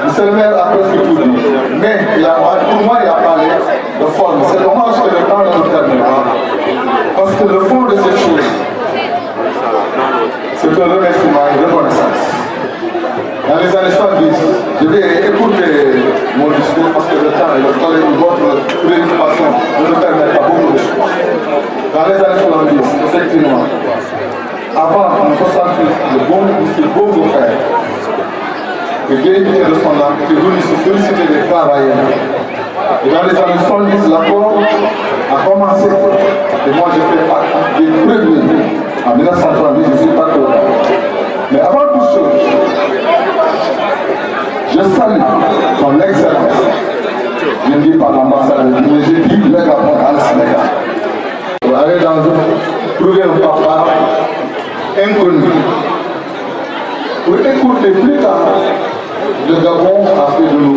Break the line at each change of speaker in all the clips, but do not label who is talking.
Monsieur le maire a presque tout dit. Mais pour moi, il a parlé de forme. C'est dommage que le temps ne nous termine pas. Parce que le fond de cette chose, c'est un remerciement et une reconnaissance. Dans les années 70, je vais écouter mon discours parce que le temps et votre préoccupation ne nous permettent pas beaucoup de choses. Dans les années 70, effectivement, avant en 68, le bon beau-frère, le vieil député de son âme était venu se solliciter des travailleurs. Et dans les années 70, l'accord a commencé. Et moi, j'ai fait partie des premiers. En 1970, je ne suis pas d'accord. Mais avant toute chose, je salue son excellence. Je ne dis pas l'ambassadeur, mais je dis le Gabon à la Sénégal. Pour aller trouver un papa inconnu. Pour écouter plus tard, le Gabon a fait de nous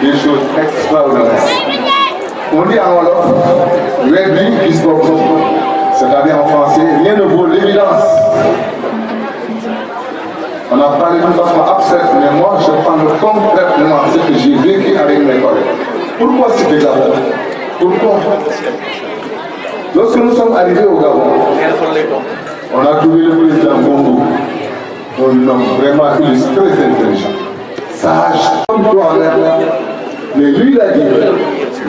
des choses extraordinaires. On dit en Wolof, c'est-à-dire en français, rien ne vaut l'évidence. On a parlé d'une façon abstraite, mais moi je prends concrètement ce que j'ai vécu avec mes collègues. Pourquoi c'était Gabon? Pourquoi? Lorsque nous sommes arrivés au Gabon, on a trouvé le président Bongo, un homme vraiment illustre, très intelligent, sage, comme toi en l'air. Mais lui il a dit,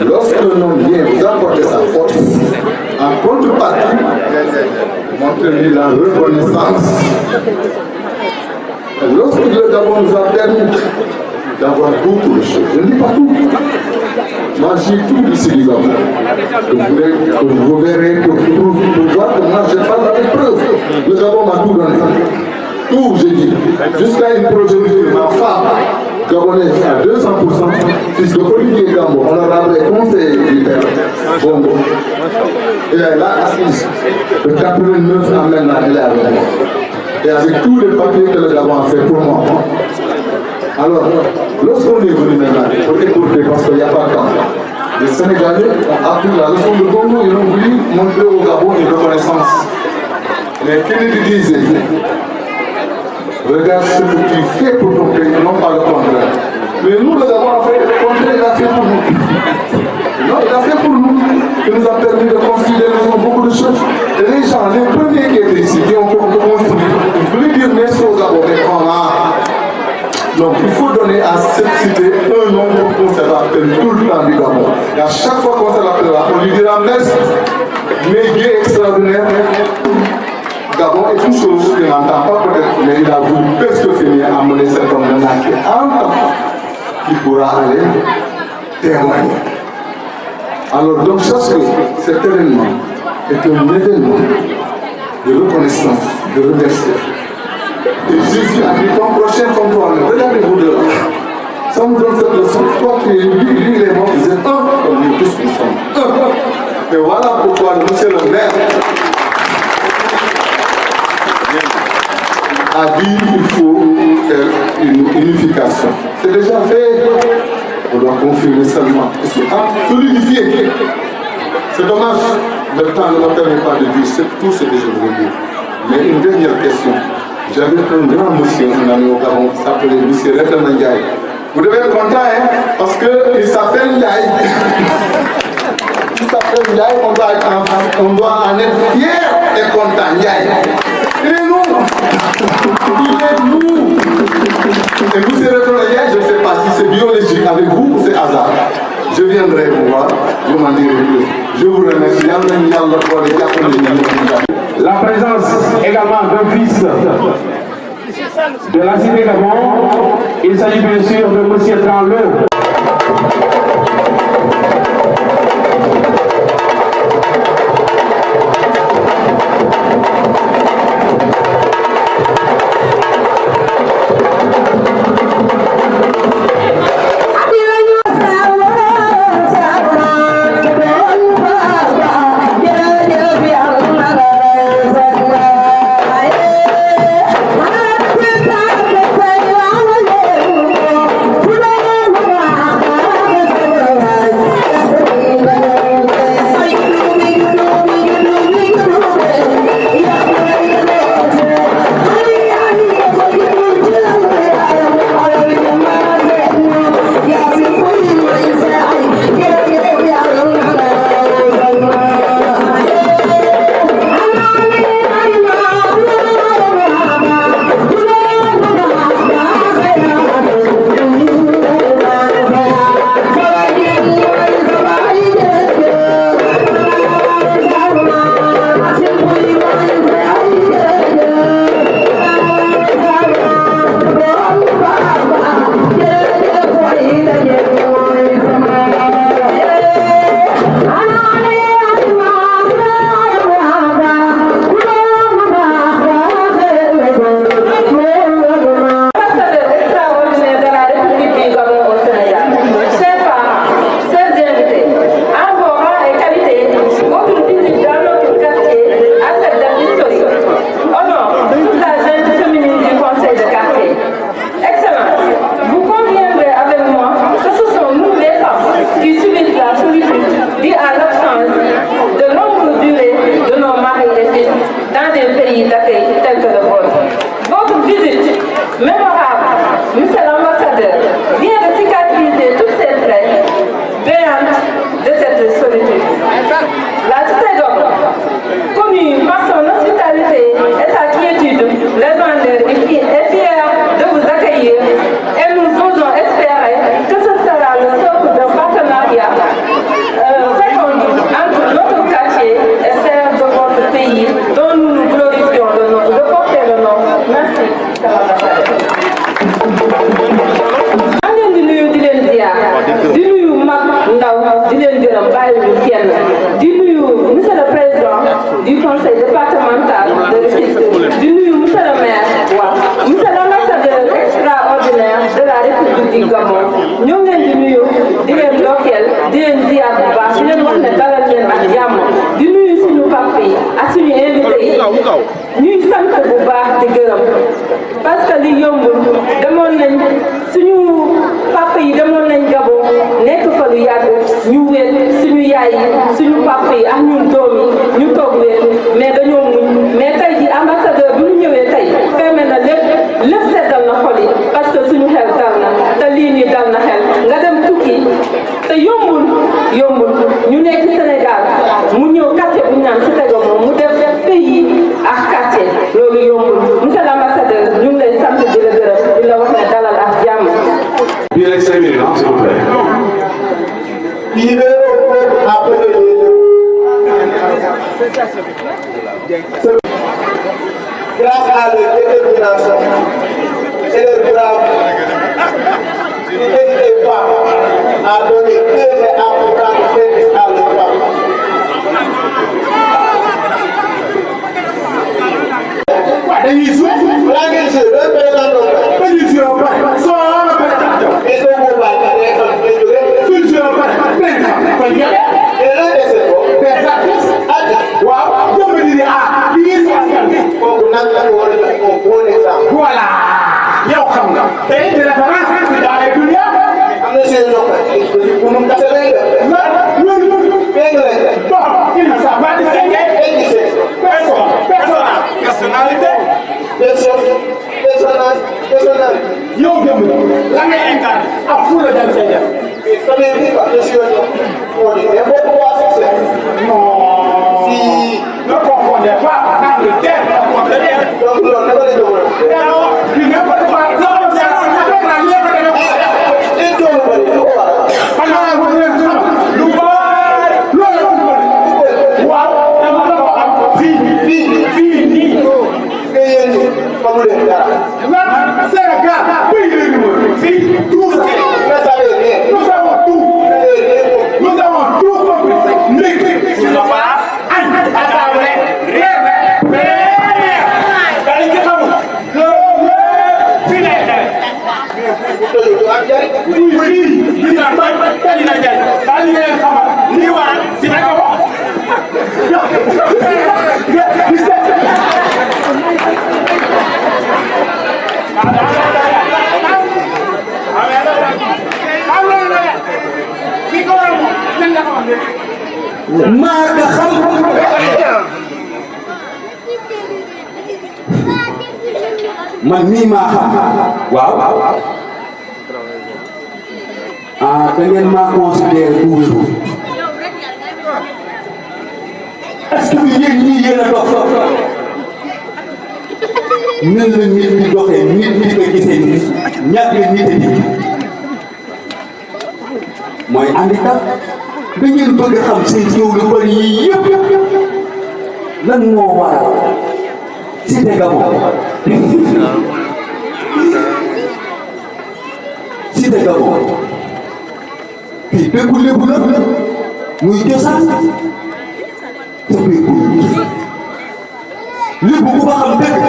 lorsque l'on vient vous apporter sa force, en contrepartie, obtenu la reconnaissance. Lorsque le Gabon nous a permis d'avoir beaucoup de choses, je ne dis pas tout. Moi, j'ai tout ici du Gabon. Vous verrez pour voir que moi, je parle avec preuve. Le Gabon m'a tout donné. Tout, j'ai dit. Jusqu'à une progéniture, ma femme gabonaise à 200%, fils de Olivier Gambo, honorable conseiller du père Bongo. Et elle est là assise. De 89 ans maintenant, elle est avec moi. Et avec tous les papiers que le Gabon a fait pour moi. Alors, lorsqu'on est venu maintenant, pour écouter, parce qu'il n'y a pas de temps, les Sénégalais ont appris la leçon de Bongo, ils ont voulu montrer au Gabon une reconnaissance. Mais Kennedy disait, regarde ce que tu fais pour ton pays, non pas le contraire. Mais nous, le Gabon a fait le contraire, il a fait pour nous. Non, il a fait pour nous. Il nous a permis de construire des maisons, beaucoup de choses. Et les gens, les premiers qui étaient ici, qui ont construit, ils voulaient dire merci au Gabon, mais comment? Donc il faut donner à cette cité un nom pour qu'on se rappelle tout le temps du Gabon. Et à chaque fois qu'on se rappellera, on lui dira merci, mais Dieu est extraordinaire. Gabon est une chose qu'il n'entend pas peut-être, mais il a voulu perfectionner, amener cet homme-là qui est en temps, qui pourra aller témoigner. Alors donc je sais que cet événement est un événement de reconnaissance, de remerciement. Et Jésus a dit, ton prochain contrôle, regardez-vous de là. Ça nous donne cette leçon. Toi qui es lui, il est mort, vous êtes un, comme nous tous nous sommes un. Et voilà pourquoi le monsieur le maire a dit qu'il faut faire une unification. C'est déjà fait. On doit confirmer seulement. Et c'est solidifié. C'est dommage. Le temps ne me permet pas de dire tout ce que je voulais dire. Mais une dernière question. J'avais un grand monsieur, un ami au Gabon, qui s'appelait M. Retan Ndiaye. Vous devez être content, hein, parce qu'il s'appelle Ndiaye. Il s'appelle Ndiaye, on doit en être fier et content, Ndiaye. Il est nous. Il est nous. Et M. Retan Ndiaye, je ne sais pas si c'est biologique avec vous ou c'est hasard. Je viendrai vous voir, je m'en dirai plus. Je vous remercie.
La présence également d'un fils de la cité Gabon, il s'agit bien sûr de M. Tranlot.
leen gërëm bàyyiwuñu kenn di nuyu monsieur le président du conseil départemental de Rufisque di nuyu monsieur le maire waaw monsieur l'ambassadeur extraordinaire de la République du Gabon ñoo ngi leen di nuyu di leen ndokkeel di leen ziar bu baax di leen wax ne dalal leen ak jàmm di nuyu suñu papa yi ak suñu invité yi ñuy sant bu baax di gërëm parce que li yombul demoon nañ suñu papa yi demoon nañ Gabon nekk fa lu yàgg ñu wéet suñu yaay yi suñu papa yi ak ñun doom yi ñu toog wéet mais dañoo muñ mais tey ji ambassadeur bi ñu ñëwee tey fermé na lépp seddal na xol yi parce que suñu xel dal na te lii nii dal na xel nga dem tukki te yombul ñu nekk Sénégal mu ñëw quartier bu ñu naan Cité Gabon mu def pays ak quartier loolu yombul monsieur l'ambassadeur ñu ngi lay sant di la gërëm di la wax ne dalal ak jàmm.
Bien les 5 minutes, s'il vous plaît.
Grâce à leur détermination et leur bravoure, ils n'hésitaient pas à donner très important service à leur famille.
Voilà. yow xam nga tey de référence dans les dunia
am na seen yoo xam ne pour mu kase lay def.
bon il ne s'est pas distingué personnalité
personnage
yow jëm la ngay incarné ak fu la dem say def
famille bi attention on dit mais beaucoup waa succès
non
si
ne confondez pas Angleterre donc
loolu naka la ñu
man mii maa xam waaw ah da ngeen maa considéré bu wéru est-ce que yéen ñii yéen a dox nan la nit di doxee nit di ko gisee nit ñàkk nit a di mooy handicap da ngeen bëgg xam seen yow lu bari yii yëpp lan moo waral Cité Gabon Cité Gabon fii dëkku lébu la muy cosaan te béyku lébu bu ko xam dëgg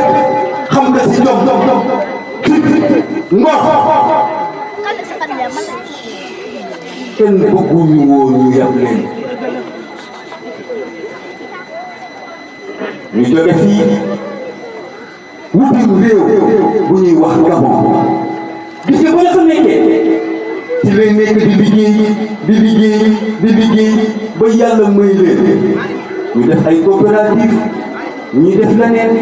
xam nga si jom ngor kenn bëgguñu woo ñu yab leen ñu jóge fii wutim réew bu ñuy wax Gabon gis nga ba nga fa nekkee ci lay nekk di liggéey ba yàlla may leen ñu def ay coopérative ñuy def leneen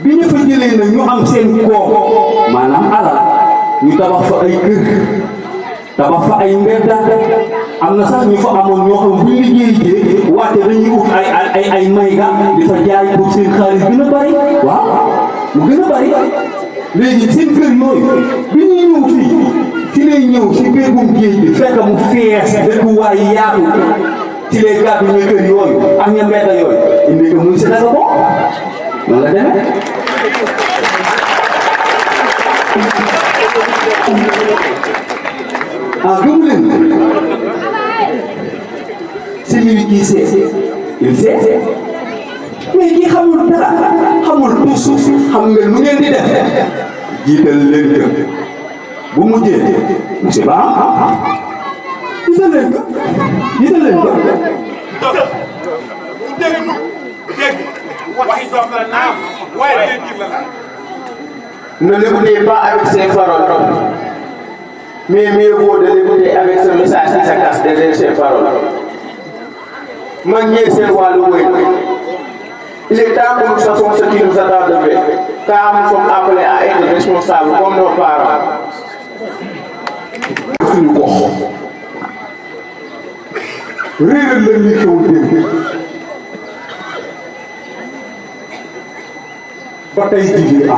bi ñu fa jëlee nag ñu am seen koom maanaam alal ñu tabax fa ay kër tabax fa ay mbedda am na sax ñu fa amoon ñoo xam bu liggéey jee waate dañuy ut ay mayga di fa jaay pour seen xaalis gën a bari waaw mu gën a bari léegi seen kër yooyu bi ñuy ñëw fii ci lay ñëw ci béegum géej bi fekk mu fees dëkkuwaay yaatu ci lay gàddu ñu kër yooyu ak ña mbedda yooyu indi ko muy Cité Gabon noonu la demee ah gëmu leen celui qui sait, il sait. Mais qui xamul dara xamul tous xam nga lu ngeen di def jiital leen ko bu mujjee c'est ba jiital leen ko jiital leen ko.
Ne l'écoutez pas avec ses paroles, mais mieux vaut de l'écouter avec ce message qui se cache derrière ses paroles. Manier ses voix louées. Il est temps que nous sachions ce qui nous attend de faire, car nous sommes appelés à être responsables comme nos parents.
suñu gox réeral la li xew démb ba tey jigéen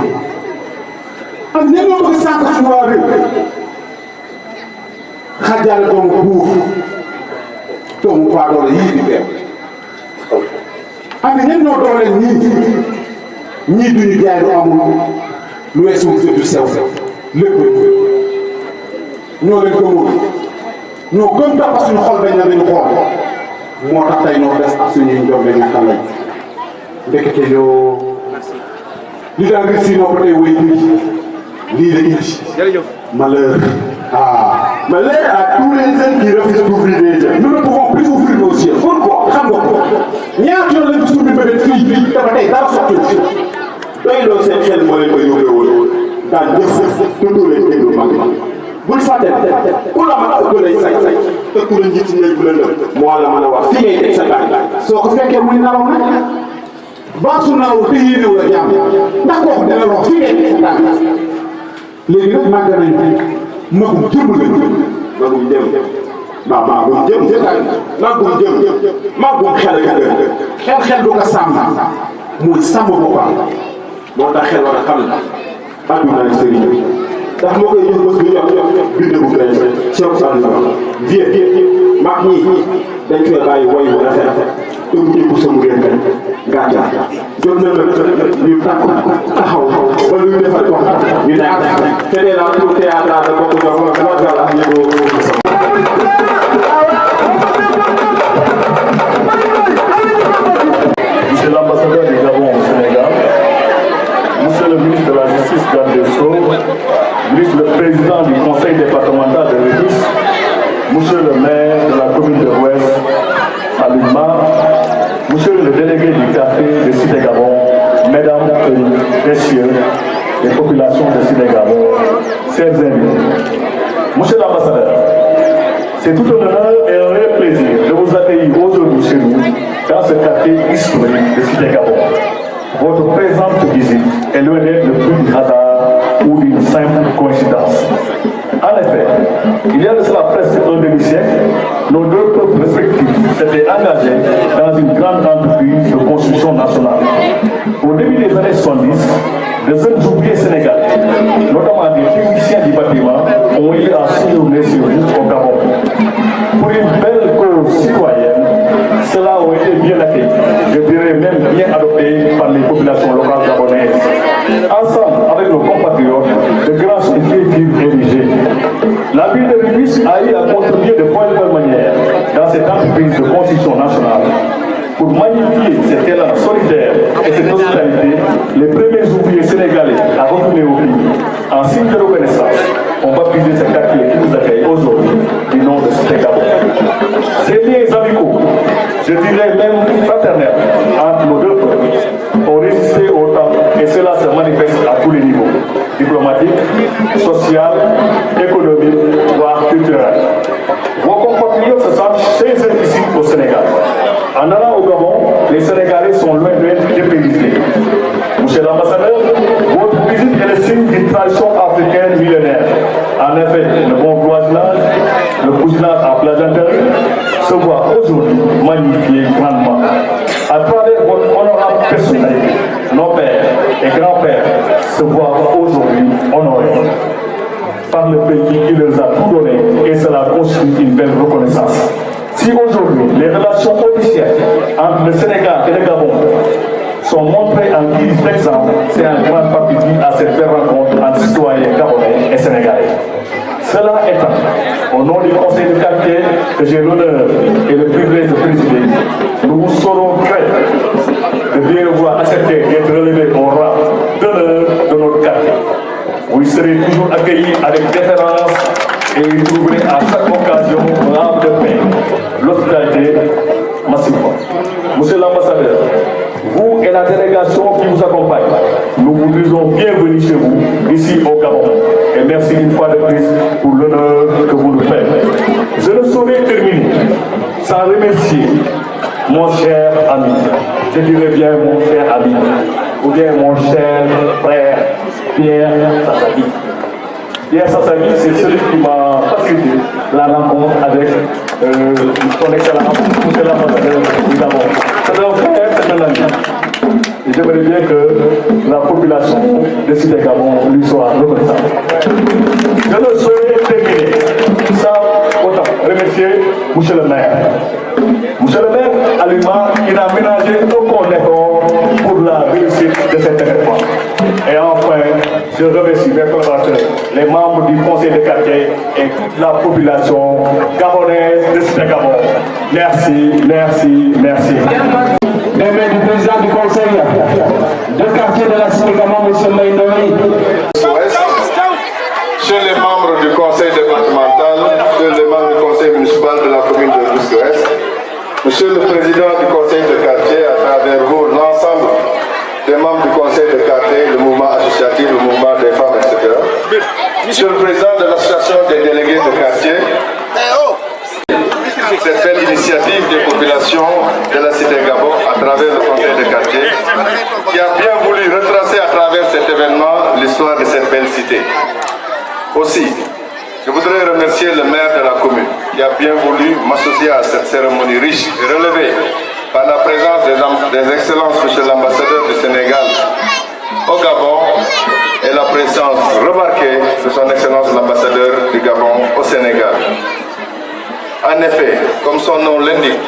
ak ñenn ñoo bëgg sànq ci waa réew xajal doomu buur doomu baadoole yii di dem ak ñenn ñoo dooleel ñii duñu jaay lu amul lu weesu du sew lépp ñoo leen gëmul ñoo gëm tax suñu xol bañ na dañu xool moo tax tey ñoo des ak suñuy njombe ñàkkal lañ ndekete yoo li daa gis si noo ba tey wéy lii la indi malheur
Malheur à tous les jeunes qui refusent d'ouvrir les yeux.
nous ne pouvons plus ouvrir nos yeux pourquoi xam nga ko ñaata yoon lañ ko suñu bëgg fii dafa tey dara sotti
doy loo seen xel moo leen ko yóbbee woon daan jëf tudd leen déglu mag bul fàtte ku la mën a ëppalee sañ-sañ te ku la njiit ñëw bu la ndëm moo la mën a wax fi ngay teg sa tànk
soo ko fekkee muy naraw nag baasu naraw te yéenew la jàmm ndax kooku dina la wax fi ngay teg sa tànk léegi nag màgg nañ magum jëm lañ
magum jëm magum jëm magum jëm magum xel
xel du ko sàmm muy sàmm boppam
moo tax xel war a xam ne àdduna sëriñ bi ndax moo koy jox bés bu ñor bind bu bees Cheikh Sall vieux mag ñi dañ koy bàyyi woy bu rafet te bu ñu ko sama réew mi gàncax jot na la ñu tàkk taxaw ba lu ñu defal ko ñu nekk te nee naa pour théâtre da bokk jox ma ma gal ak ñu
Monsieur l'ambassadeur du Gabon au Sénégal, Monsieur le ministre de la Justice garde des Sceaux, Monsieur le président du conseil départemental de Rufisque, Monsieur le maire de la commune de l'Ouest, Alima, Monsieur le délégué du quartier de Cité-Gabon, Mesdames et Messieurs, les populations de Cité-Gabon, chers invités. Monsieur l'ambassadeur, c'est tout un honneur et un réel plaisir de vous accueillir aujourd'hui chez nous, dans ce quartier historique de Cité-Gabon. Votre présente visite est loin d'être le fruit du hasard ou d'une simple coïncidence. En effet, il y a de cela presque un demi-siècle, nos deux peuples respectifs s'étaient engagés dans une grande entreprise de construction nationale. Au début des années 70, de jeunes ouvriers sénégalais, notamment des techniciens du bâtiment, ont eu à séjourner sur l'île au Gabon. Pour une belle cause citoyenne, cela a été bien accueilli, je dirais même bien adopté par les populations locales gabonaises. Ensemble avec nos compatriotes, de grands chantiers furent érigés. La ville de Rufisque a eu à contribuer de bonne manière dans cette entreprise de construction nationale. Pour magnifier cet élan solidaire et cette hospitalité, les premiers ouvriers sénégalais à retourner au pays, en signe de reconnaissance, ont baptisé ce quartier qui nous accueille aujourd'hui du nom de Cité-Gabon. Ces liens amicaux, je dirais même fraternels, entre nos deux peuples, ont résisté au temps et cela se manifeste à tous les niveaux, diplomatique, social, économique, voire culturel. Vos compatriotes se sentent chez eux ici au Sénégal. En allant au Gabon, les Sénégalais sont loin d'être dépaysés. Monsieur l'ambassadeur, votre visite est le signe d'une tradition africaine millénaire. En effet, le bon voisinage, le cousinage à plaisanterie se voit aujourd'hui magnifié grandement. À travers votre honorable personnalité, nos pères et grands-pères se voient aujourd'hui honorés par le pays qui leur a tout donné et cela constitue une belle reconnaissance. Si aujourd'hui les relations officielles entre le Sénégal et le Gabon sont montrées en guise d'exemple, c'est en grande partie dû à cette belle rencontre entre citoyens gabonais et sénégalais. Cela étant, au nom du conseil de quartier que j'ai l'honneur et le privilège de présider, merci une fois de plus pour l'honneur que vous nous faites. Je ne saurais terminer sans remercier mon cher ami, je dirais bien mon cher ami, ou bien mon cher frère Pierre Sassali. Pierre Sassali, c'est celui qui m'a facilité la rencontre avec son excellence, M. l'ambassadeur du Gabon. C'est un frère, c'est un ami. Et j'aimerais bien que la population de Cité Gabon lui soit reconnaissante. Je ne saurais terminer sans autant remercier M. le maire. M. le maire Alima, il a ménagé aucun effort pour la réussite de cet événement. Et enfin, je remercie mes collaborateurs, les membres du conseil de quartier et toute la population gabonaise de Cité Gabon. Merci, merci, merci.
Les mains du président du conseil de quartier de la Cité Gabon, M. Maïndoui.
Chez les membres du conseil départemental, chez les membres du conseil municipal de la commune de Rufisque-Ouest, Monsieur le président du conseil de quartier, à travers vous, l'ensemble des membres du conseil de quartier, le mouvement associatif, le mouvement des femmes, etc. Monsieur le président de l'association des délégués de quartier, cette belle initiative des populations de la Cité Gabon à travers le conseil de quartier, qui a bien voulu retracer à travers cet événement l'histoire de cette belle cité. Aussi, je voudrais remercier le maire de la commune qui a bien voulu m'associer à cette cérémonie riche et relevée par la présence des excellences, M. l'ambassadeur du Sénégal au Gabon et la présence remarquée de son excellence l'ambassadeur du Gabon au Sénégal. En effet, comme son nom l'indique,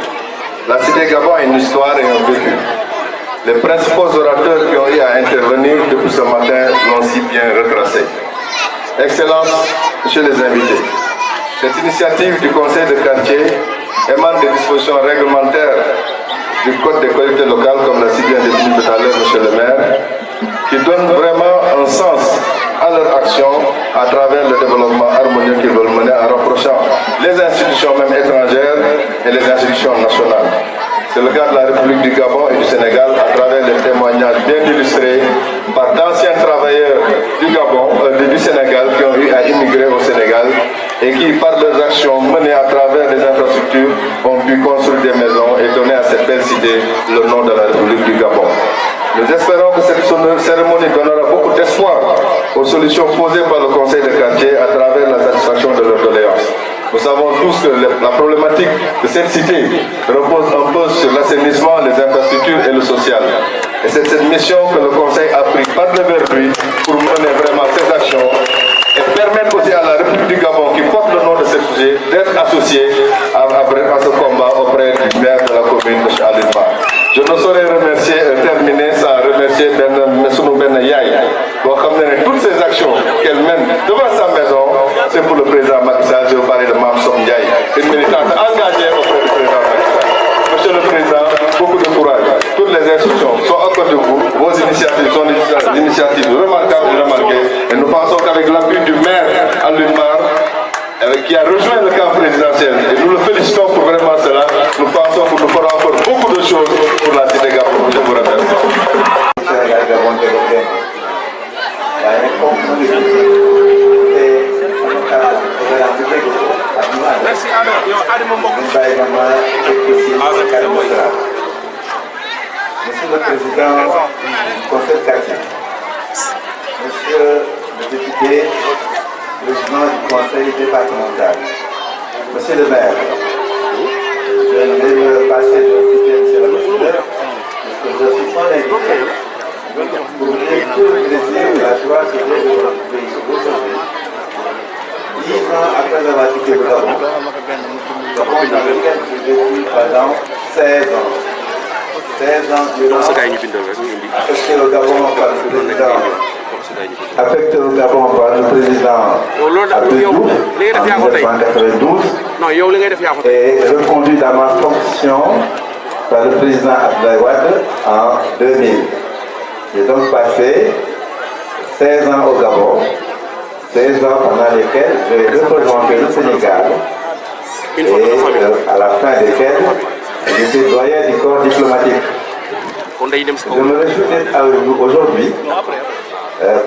la Cité Gabon a une histoire et un vécu. Les principaux orateurs qui ont eu à intervenir depuis ce matin l'ont si bien retracé. Excellences, Messieurs les invités, cette initiative du Conseil de quartier émane des dispositions réglementaires du Code des collectivités locales, comme l'a si bien défini tout à l'heure Monsieur le maire, qui donnent vraiment un sens à leur action à travers le développement harmonieux qu'ils veulent mener en rapprochant les institutions même étrangères et les institutions nationales. C'est le cas de la République du Gabon et du Sénégal à travers les témoignages bien illustrés par d'anciens travailleurs du Gabon, du Sénégal qui ont eu à immigrer au Sénégal et qui, par leurs actions menées à travers les infrastructures, ont pu construire des maisons et donner à cette belle cité le nom de la République du Gabon. Nous espérons que cette cérémonie donnera beaucoup d'espoir aux solutions posées par le Conseil de quartier à travers la satisfaction de leurs doléances. Nous savons tous que la problématique de cette cité repose un peu sur l'assainissement, les infrastructures et le social. Et c'est cette mission que le Conseil a pris par devers lui pour mener vraiment ces actions et permettre aussi à la République du Gabon, qui porte le nom de ce sujet, d'être associée à ce combat auprès du maire de la commune, M. Alima. Je ne saurais terminer sans remercier Messounou Ben Yaye. Toutes ces actions qu'elle mène devant sa maison, c'est pour le président Macky Sall. Je veux parler de Mme Som Ndiaye, une militante engagée auprès du président Macky Sall. Monsieur le Président, beaucoup de courage. Toutes les institutions sont à côté de vous. Vos initiatives sont des initiatives remarquables et remarquées. Et nous pensons qu'avec l'appui du maire Alunmar, qui a rejoint le camp présidentiel, et nous le félicitons pour vraiment cela, nous pensons que nous ferons encore beaucoup de choses pour la Cité Gabon. Je vous remercie.
Monsieur le Président du Conseil de quartier, Monsieur le député, président du Conseil départemental, Monsieur le maire, je vais me passer de citer Monsieur le Président, parce que je suis son invité, pour vous dire tout le plaisir et la joie que j'ai de votre pays aujourd'hui. 10 ans après avoir quitté le Gabon, dans lequel j'ai vécu pendant 16 ans. 16 ans durant, affecté au Gabon par le président, Abdou en 1992 et reconduit dans ma fonction par le président Abdoulaye Wade en 2000. J'ai donc passé 16 ans au Gabon, 16 ans pendant lesquels j'ai représenté le Sénégal et à la fin desquels j'étais doyen du corps diplomatique. Je me réjouis d'être avec vous aujourd'hui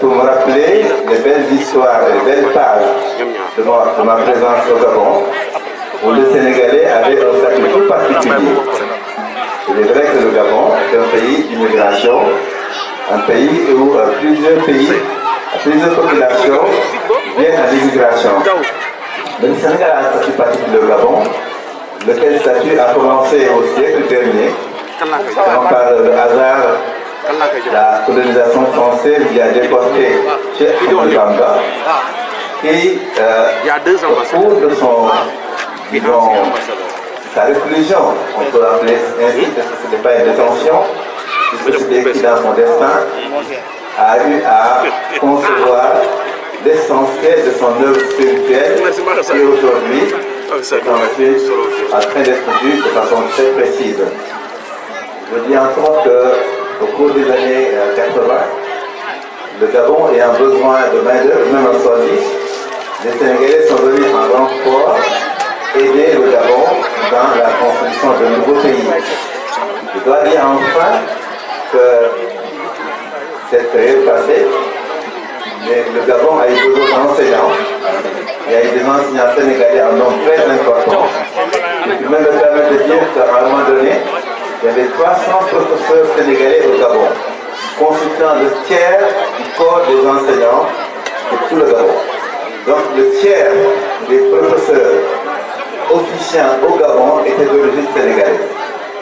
pour me rappeler les belles histoires, les belles pages de ma présence au Gabon, où le Sénégalais avait un statut tout particulier. Il est vrai que le Gabon est un pays d'immigration, un pays où plusieurs populations viennent à l'immigration. Le Sénégal a un statut particulier au Gabon, lequel statut a commencé au siècle dernier, par le hasard. La colonisation française qui a déporté Cheikh Ahmadou Bamba, qui, au cours de sa révolution, on peut l'appeler ainsi, parce que ce n'était pas une détention, puisque c'était écrit dans son destin, a eu à concevoir l'essentiel de son œuvre spirituelle, qui aujourd'hui est en train d'être vue de façon très précise. Je dis encore qu'au cours des années 80, le Gabon ayant besoin de main-d'œuvre, même en service, les Sénégalais sont venus en renfort aider le Gabon dans la construction de nouveaux pays. Je dois dire enfin que cette période passée, le Gabon a eu besoin d'enseignants. Il y a eu des enseignants sénégalais en nombre très important. Je peux même me permettre de dire qu'à un moment donné, il y avait 300 professeurs sénégalais au Gabon, constituant le tiers du corps des enseignants de tout le Gabon. Donc le tiers des professeurs officiants au Gabon étaient d'origine sénégalaise.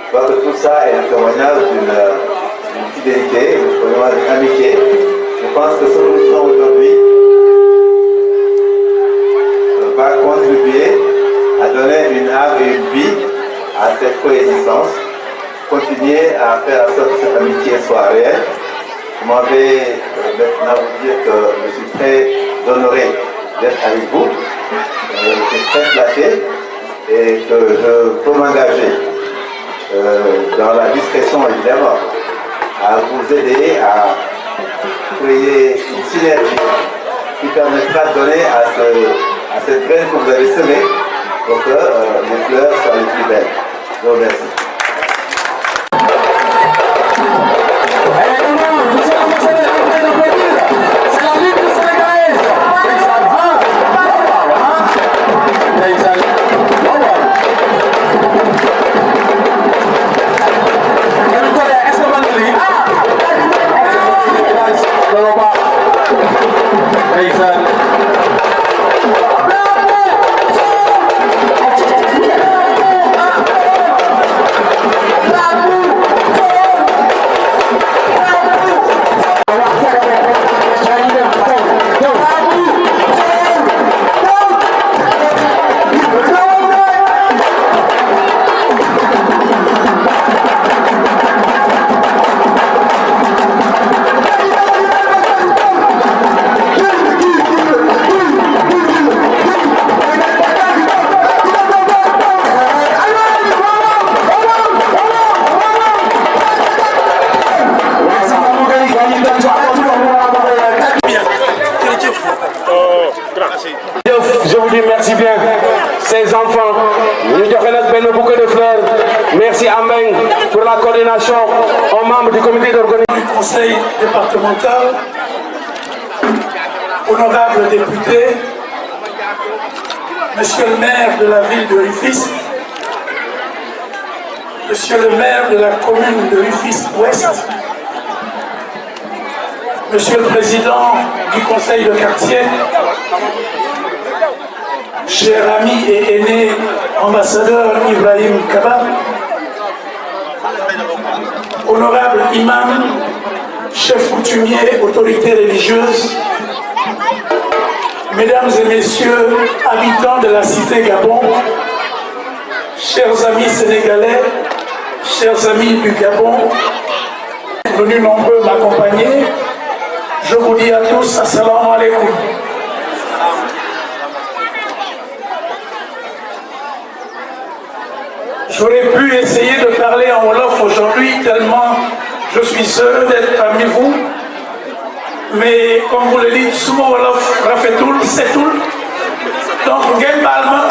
Je crois que tout ça est un témoignage d'une fidélité, un témoignage d'amitié. Je pense que ce que nous faisons aujourd'hui va contribuer à donner une âme et une vie à cette coexistence. Continuer à faire en sorte que cette amitié soit réelle. Je m'en vais maintenant vous dire que je suis très honoré d'être avec vous. Je suis très flatté et que je peux m'engager dans la discrétion évidemment à vous aider à créer une synergie qui permettra de donner à cette graine que vous avez semée pour que les fleurs soient les plus belles. Je vous remercie.
Je vous dis merci bien, ces enfants. Nous avons un bouquet de fleurs. Merci à Meng pour la coordination, aux membres du comité d'organisation
du conseil départemental, honorables députés, monsieur le maire de la ville de Rufisque, monsieur le maire de la commune de Rufisque-Ouest, monsieur le président du conseil de quartier, cher ami et aîné ambassadeur Ibrahim Kaba, honorable imam, chef coutumier, autorité religieuse, mesdames et messieurs, habitants de la cité Gabon, chers amis sénégalais, chers amis du Gabon, venus nombreux m'accompagner, je vous dis à tous, assalamu alaikum. J'aurais pu essayer de parler en Wolof aujourd'hui, tellement je suis heureux d'être parmi vous. Mais comme vous le dites, Sumo Wolof Rafetoul, c'est tout. Donc, Ngel Balma,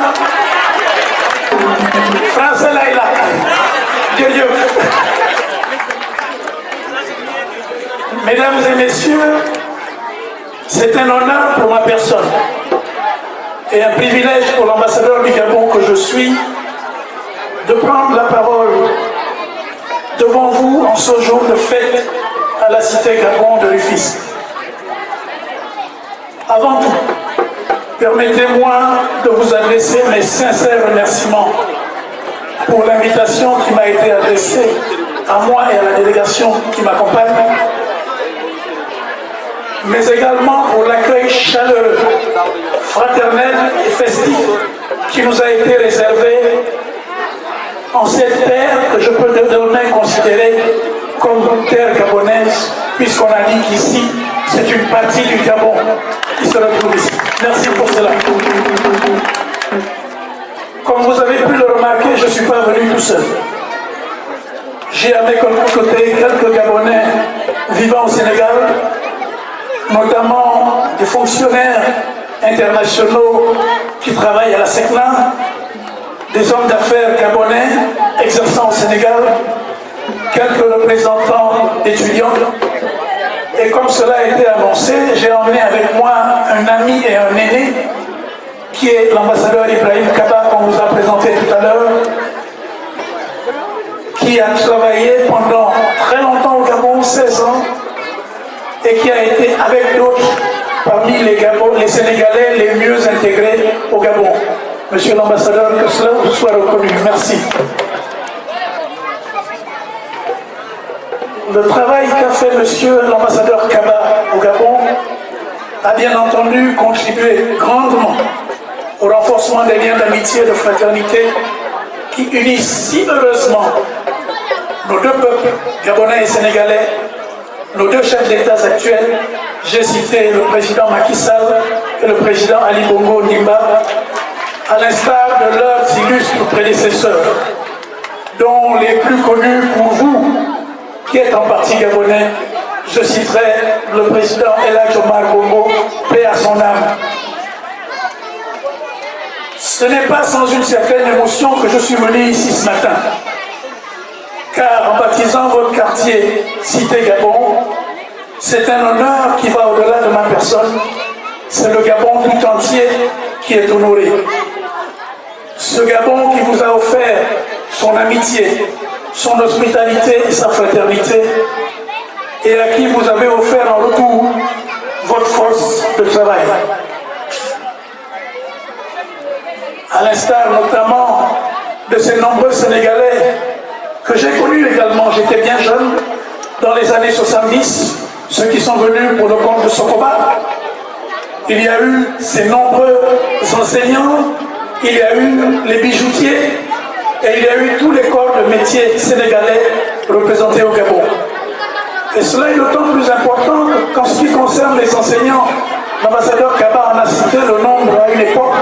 français Laïla, Dieu. Mesdames et messieurs, C'est un honneur pour ma personne et un privilège pour l'ambassadeur du Gabon que je suis de prendre la parole devant vous en ce jour de fête à la cité Gabon de Rufisque. Avant tout, permettez-moi de vous adresser mes sincères remerciements pour l'invitation qui m'a été adressée à moi et à la délégation qui m'accompagne, mais également pour l'accueil chaleureux, fraternel et festif qui nous a été réservé en cette terre que je peux désormais considérer comme terre gabonaise, puisqu'on a dit qu'ici, c'est une partie du Gabon qui se retrouve ici. Merci pour cela. Comme vous avez pu le remarquer, je ne suis pas venu tout seul. J'ai à mes côtés quelques Gabonais vivant au Sénégal, notamment des fonctionnaires internationaux qui travaillent à la SECNA, des hommes d'affaires gabonais exerçant au Sénégal, quelques représentants d'étudiants. Et comme cela a été annoncé, j'ai emmené avec moi un ami et un aîné, qui est l'ambassadeur Ibrahim Kaba, qu'on vous a présenté tout à l'heure, qui a travaillé pendant très longtemps au Gabon, 16 ans, et qui a été avec d'autres parmi les Sénégalais les mieux intégrés au Gabon. Monsieur l'ambassadeur, que cela vous soit reconnu. Merci. Le travail qu'a fait monsieur l'ambassadeur Kaba au Gabon a bien entendu contribué grandement au renforcement des liens d'amitié et de fraternité qui unissent si heureusement nos deux peuples, gabonais et sénégalais, nos deux chefs d'État actuels, j'ai cité le président Macky Sall et le président Ali Bongo Ondimba, à l'instar de leurs illustres prédécesseurs, dont les plus connus pour vous, qui est en partie gabonais, je citerai le président El Hadj Omar Bongo, paix à son âme. Ce n'est pas sans une certaine émotion que je suis venu ici ce matin, car en baptisant votre quartier Cité Gabon, c'est un honneur qui va au-delà de ma personne. C'est le Gabon tout entier qui est honoré. Ce Gabon qui vous a offert son amitié, son hospitalité et sa fraternité, et à qui vous avez offert en retour votre force de travail. À l'instar notamment de ces nombreux Sénégalais que j'ai connus également, j'étais bien jeune, dans les années 70, ceux qui sont venus pour le compte de Sokoba. Il y a eu ces nombreux enseignants, il y a eu les bijoutiers, et il y a eu tous les corps de métier sénégalais représentés au Gabon. Et cela est d'autant plus important qu'en ce qui concerne les enseignants, l'ambassadeur Kaba en a cité le nombre à une époque.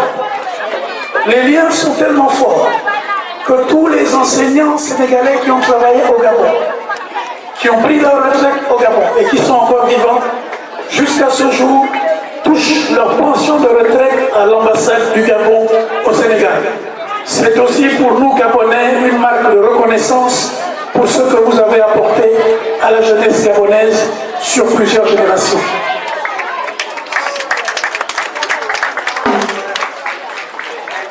Les liens sont tellement forts que tous les enseignants sénégalais qui ont travaillé au Gabon, qui ont pris leur retraite au Gabon et qui sont encore vivants, jusqu'à ce jour, touchent leur pension de retraite à l'ambassade du Gabon au Sénégal. C'est aussi pour nous, Gabonais, une marque de reconnaissance pour ce que vous avez apporté à la jeunesse gabonaise sur plusieurs générations.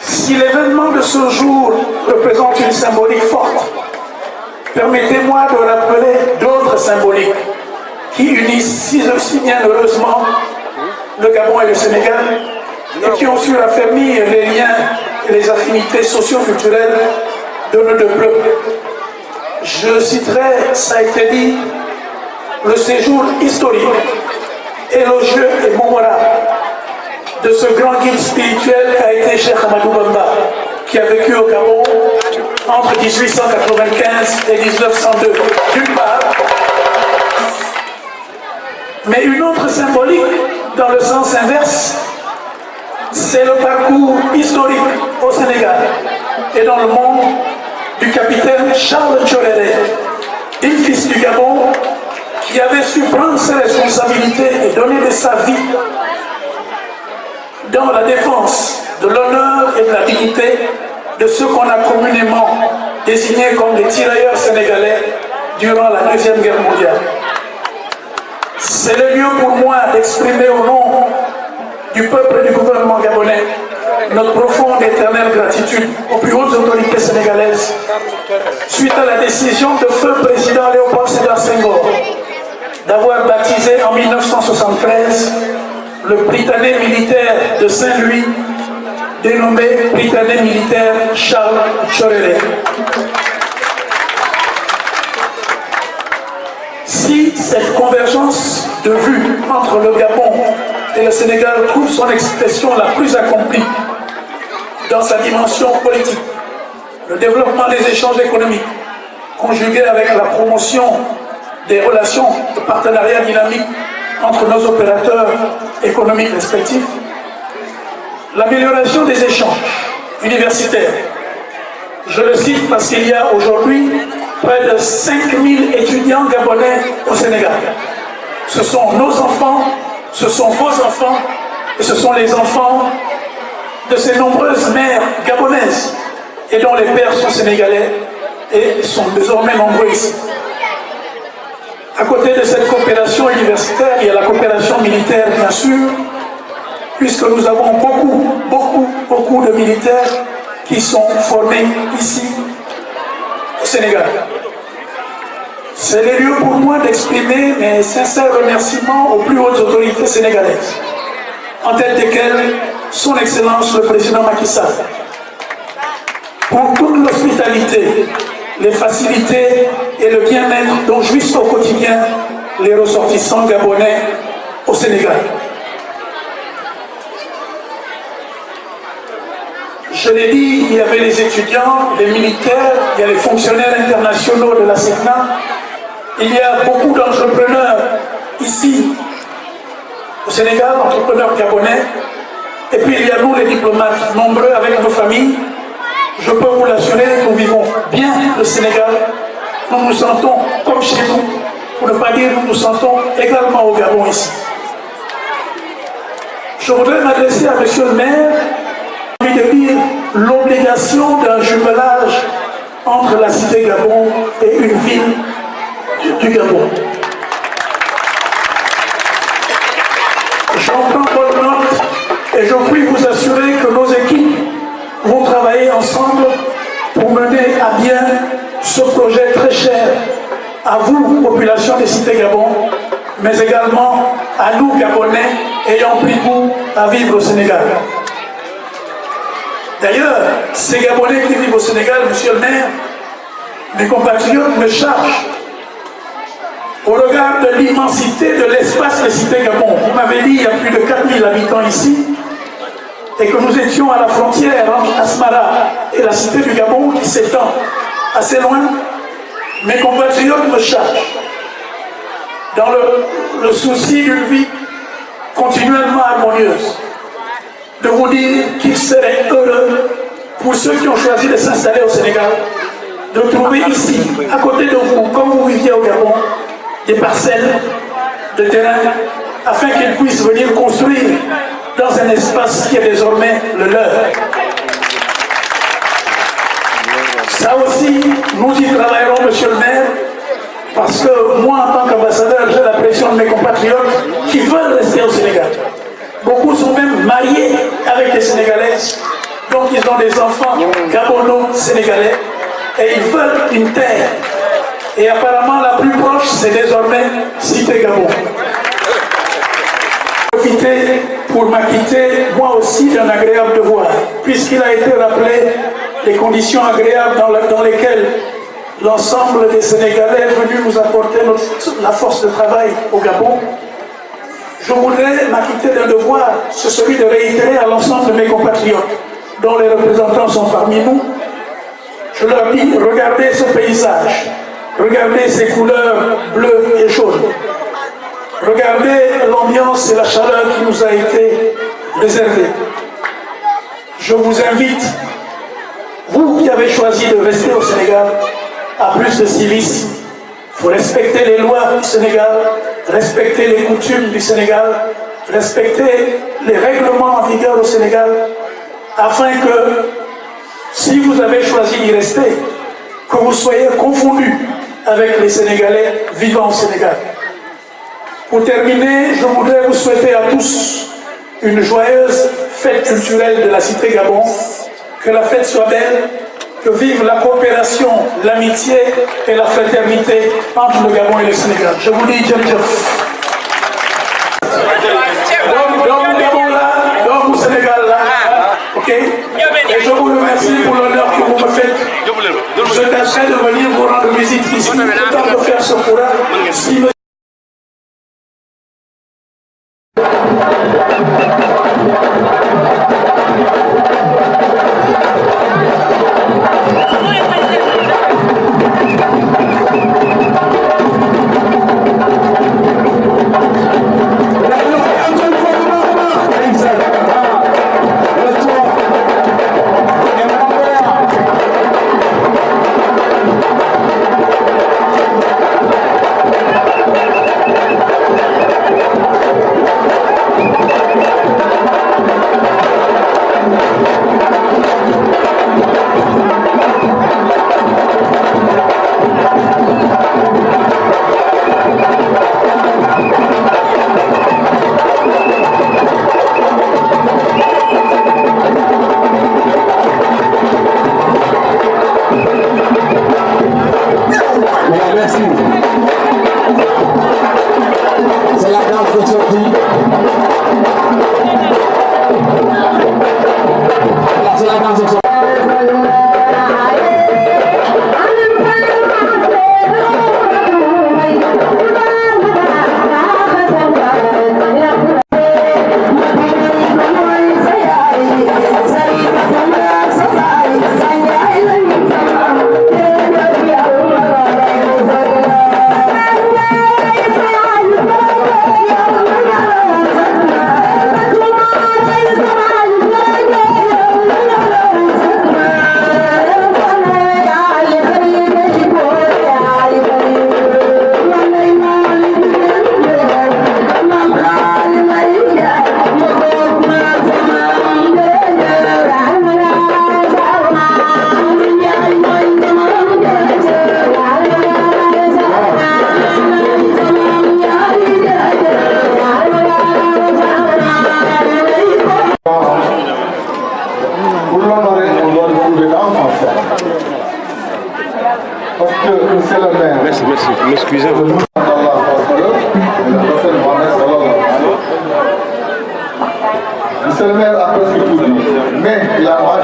Si l'événement de ce jour représente une symbolique forte, permettez-moi de rappeler d'autres symboliques qui unissent si bien heureusement le Gabon et le Sénégal et qui ont su raffermir les liens et les affinités socio-culturelles de nos deux peuples. Je citerai, ça a été dit, le séjour historique, élogieux et mémorable de ce grand guide spirituel qu'a été Cheikh Ahmadou Bamba, qui a vécu au Gabon entre 1895 et 1902, d'une part, mais une autre symbolique dans le sens inverse, c'est le parcours historique au Sénégal et dans le monde du capitaine Charles Tchoréré, digne fils du Gabon, qui avait su prendre ses responsabilités et donner de sa vie dans la défense de l'honneur et de la dignité de ceux qu'on a communément désignés comme des tirailleurs sénégalais durant la Deuxième Guerre mondiale. C'est le lieu pour moi d'exprimer au nom du peuple et du gouvernement gabonais notre profonde et éternelle gratitude aux plus hautes autorités sénégalaises suite à la décision de feu président Léopold Sédar Senghor d'avoir baptisé en 1973 le Prytanée militaire de Saint-Louis, dénommé Prytanée militaire Charles Tchoréré. Si cette convergence de vues entre le Gabon et le Sénégal trouve son expression la plus accomplie dans sa dimension politique, le développement des échanges économiques, conjugué avec la promotion des relations de partenariat dynamique entre nos opérateurs économiques respectifs, l'amélioration des échanges universitaires. Je le cite parce qu'il y a aujourd'hui près de 5000 étudiants gabonais au Sénégal. Ce sont nos enfants, ce sont vos enfants, et ce sont les enfants de ces nombreuses mères gabonaises et dont les pères sont sénégalais et sont désormais nombreux ici. À côté de cette coopération universitaire, il y a la coopération militaire, bien sûr, puisque nous avons beaucoup de militaires qui sont formés ici, au Sénégal. C'est le lieu pour moi d'exprimer mes sincères remerciements aux plus hautes autorités sénégalaises, en tête desquelles son Excellence le Président Macky Sall, pour toute l'hospitalité, les facilités et le bien-être dont jouissent au quotidien les ressortissants gabonais au Sénégal. Je l'ai dit, il y avait les étudiants, les militaires, il y a les fonctionnaires internationaux de la SECNA, il y a beaucoup d'entrepreneurs ici au Sénégal, entrepreneurs gabonais, et puis il y a nous les diplomates, nombreux avec nos familles. Je peux vous l'assurer, nous vivons bien le Sénégal, nous nous sentons comme chez nous, pour ne pas dire nous nous sentons également au Gabon ici. Je voudrais m'adresser à monsieur le maire, de dire l'obligation d'un jumelage entre la cité Gabon et une ville du Gabon. J'en prends bonne note et je puis vous assurer que nos équipes vont travailler ensemble pour mener à bien ce projet très cher à vous, population des cités Gabon, mais également à nous, Gabonais, ayant pris goût à vivre au Sénégal. D'ailleurs, ces Gabonais qui vivent au Sénégal, monsieur le maire, mes compatriotes me chargent au regard de l'immensité de l'espace des cités Gabon. Vous m'avez dit qu'il y a plus de 4000 habitants ici et que nous étions à la frontière entre Asmara et la cité du Gabon qui s'étend assez loin. Mes compatriotes me chargent dans le souci d'une vie continuellement harmonieuse de vous dire qu'il serait heureux pour ceux qui ont choisi de s'installer au Sénégal de trouver ici, à côté de vous, comme vous viviez au Gabon, des parcelles de terrain afin qu'ils puissent venir construire dans un espace qui est désormais le leur. Ça aussi, nous y travaillerons, monsieur le maire, parce que moi, en tant qu'ambassadeur, j'ai la pression de mes compatriotes qui veulent rester au Sénégal. Beaucoup sont même mariés avec des Sénégalaises, donc ils ont des enfants gabono-sénégalais et ils veulent une terre. Et apparemment, la plus proche, c'est désormais Cité Gabon. Profiter pour m'acquitter, moi aussi, d'un agréable devoir, puisqu'il a été rappelé les conditions agréables dans lesquelles l'ensemble des Sénégalais venus nous apporter la force de travail au Gabon. Je voudrais m'acquitter d'un devoir, c'est celui de réitérer à l'ensemble de mes compatriotes, dont les représentants sont parmi nous. Je leur dis, regardez ce paysage, regardez ces couleurs bleues et jaunes, regardez l'ambiance et la chaleur qui nous a été réservée. Je vous invite, vous qui avez choisi de rester au Sénégal, à plus de civisme. Il faut respecter les lois du Sénégal, respecter les coutumes du Sénégal, respecter les règlements en vigueur au Sénégal, afin que, si vous avez choisi d'y rester, que vous soyez confondus avec les Sénégalais vivant au Sénégal. Pour terminer, je voudrais vous souhaiter à tous une joyeuse fête culturelle de la Cité Gabon. Que la fête soit belle, que vive la coopération, l'amitié et la fraternité entre le Gabon et le Sénégal. Je vous dis Djef. Donc Gabon là, donc au Sénégal là, ok? Et je vous remercie pour l'honneur que vous me faites. Je tâcherai de venir vous rendre visite ici, autant de faire ce pourra. Si
Excusez-moi. Monsieur le maire a presque tout dit, mais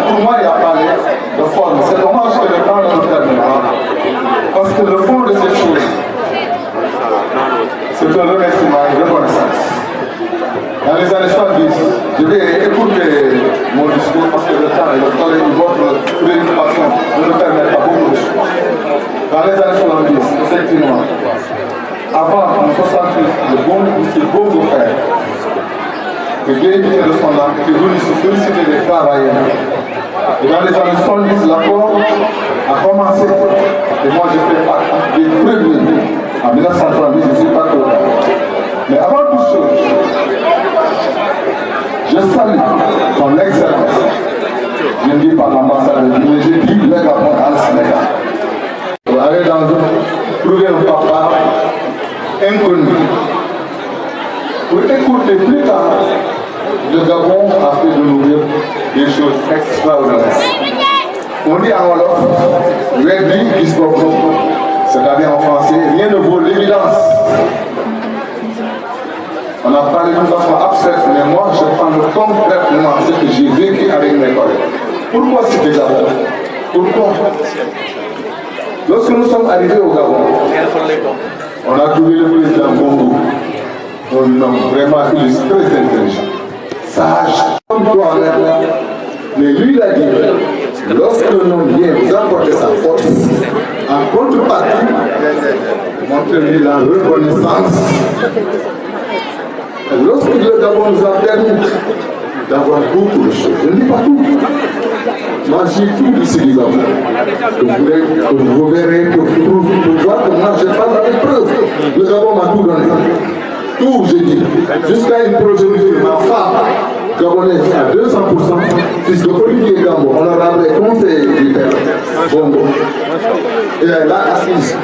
pour moi il a parlé de forme. C'est dommage que le temps ne nous termine pas, parce que le fond de ces choses, c'est un remerciement et une reconnaissance. Dans les années 70, je vais écouter mon discours parce que le temps et votre préoccupation ne me permettent pas beaucoup de choses. Dans les années 70, effectivement, avant en 68, le bon frère, le député de son âme, qui est venu se féliciter des travailleurs. Et dans les années 70, l'accord a commencé. Et moi, j'ai fait partie des premiers. En 1970, je ne suis pas d'accord. Mais avant toute chose, je salue son excellence. Je ne dis pas l'ambassadeur, mais je dis le Gabon à le Sénégal. Pour aller dans trouver un papa inconnu. Pour écouter plus tard, le Gabon a fait de nous des choses extraordinaires. On dit en Wolof, c'est-à-dire en français, rien ne vaut l'évidence. On a parlé d'une façon abstraite, mais moi je prends complètement ce que j'ai vécu avec mes collègues. Pourquoi c'était Gabon? Pourquoi? Lorsque nous sommes arrivés au Gabon, on a trouvé le président Bongo, un homme vraiment illustre, très intelligent, sage, comme toi, mais lui il a dit, lorsque l'homme vient vous apporter sa force, en contrepartie, montrez-lui la reconnaissance. Lorsque le Gabon nous a permis d'avoir beaucoup de choses, je ne dis pas tout. Moi j'ai tout ici du Gabon. Vous verrez pour voir que moi je parle avec preuve. Le Gabon m'a tout donné. Tout, j'ai dit. Jusqu'à une progéniture, ma femme gabonaise à 200%, fils de Olivier Gambo, honorable conseiller du père Bongo. Et elle est là assise.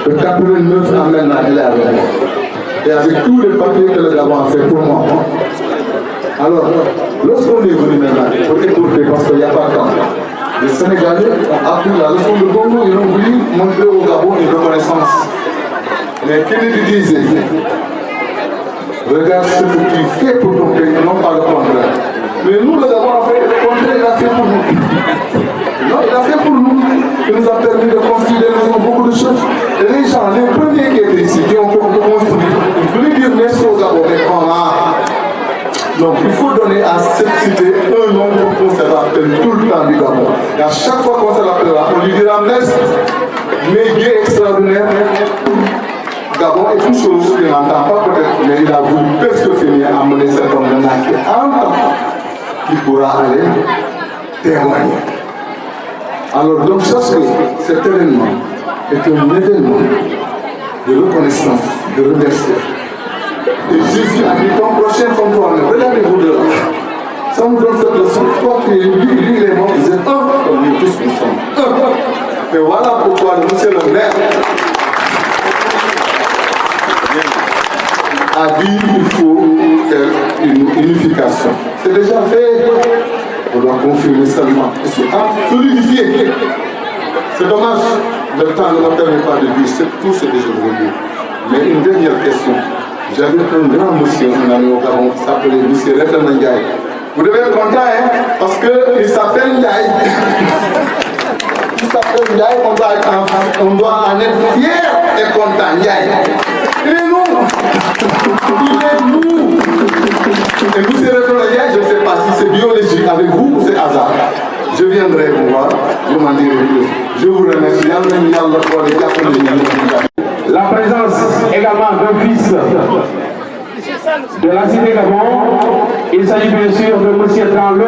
De 89 à maintenant, elle est avec moi. et avec tous les papiers que le Gabon a fait pour moi. Alors, lorsqu'on est venu maintenant pour écouter, parce qu'il n'y a pas de temps, les Sénégalais ont appris la leçon de Bongo, ils ont voulu montrer au Gabon une reconnaissance. Mais Kennedy disait, regarde ce que tu fais pour ton pays, non pas le contraire. Mais nous, le Gabon a fait le contraire, il a fait pour nous. Non, il a fait pour nous. Il nous a permis de construire des maisons, beaucoup de choses. Et les gens, les premiers qui étaient ici, qui ont construit, ils voulaient dire merci au Gabon, mais comment? Donc il faut donner à cette cité un nom pour qu'on se rappelle tout le temps du Gabon. Et à chaque fois qu'on se rappellera, on lui dira merci, mais Dieu extraordinaire. Gabon est une chose qu'il n'entend pas peut-être, mais il a voulu perfectionner, amener cet homme-là qui entend, qui pourra aller témoigner. Alors donc je pense que cet événement est un événement de reconnaissance, de remerciement. Et Jésus a dit ton prochain comme toi-même, regardez-vous de là. Ça nous donne cette leçon. Toi qui es lui, il est mort, vous êtes un, comme nous tous nous sommes un. Et voilà pourquoi monsieur le maire a dit qu'il faut faire une unification. C'est déjà fait. On doit confirmer seulement. Et c'est solidifié. C'est dommage, le temps ne me permet pas de dire tout ce que je voulais dire. Mais une dernière question. J'avais un grand monsieur, un ami au Gabon, qui s'appelait M. Retan Ndiaye. Vous devez être content, hein, parce qu'il s'appelle Ndiaye. Il s'appelle Ndiaye, on doit en être fier et content, Ndiaye. Il est nous. Il est nous. Et M. Retan Ndiaye, je ne sais pas si c'est biologique avec vous ou c'est hasard. Je viendrai vous voir, je m'en dirai plus. Je vous remercie.
La présence également d'un fils de la cité Gabon, il s'agit bien sûr de M. Tranlot.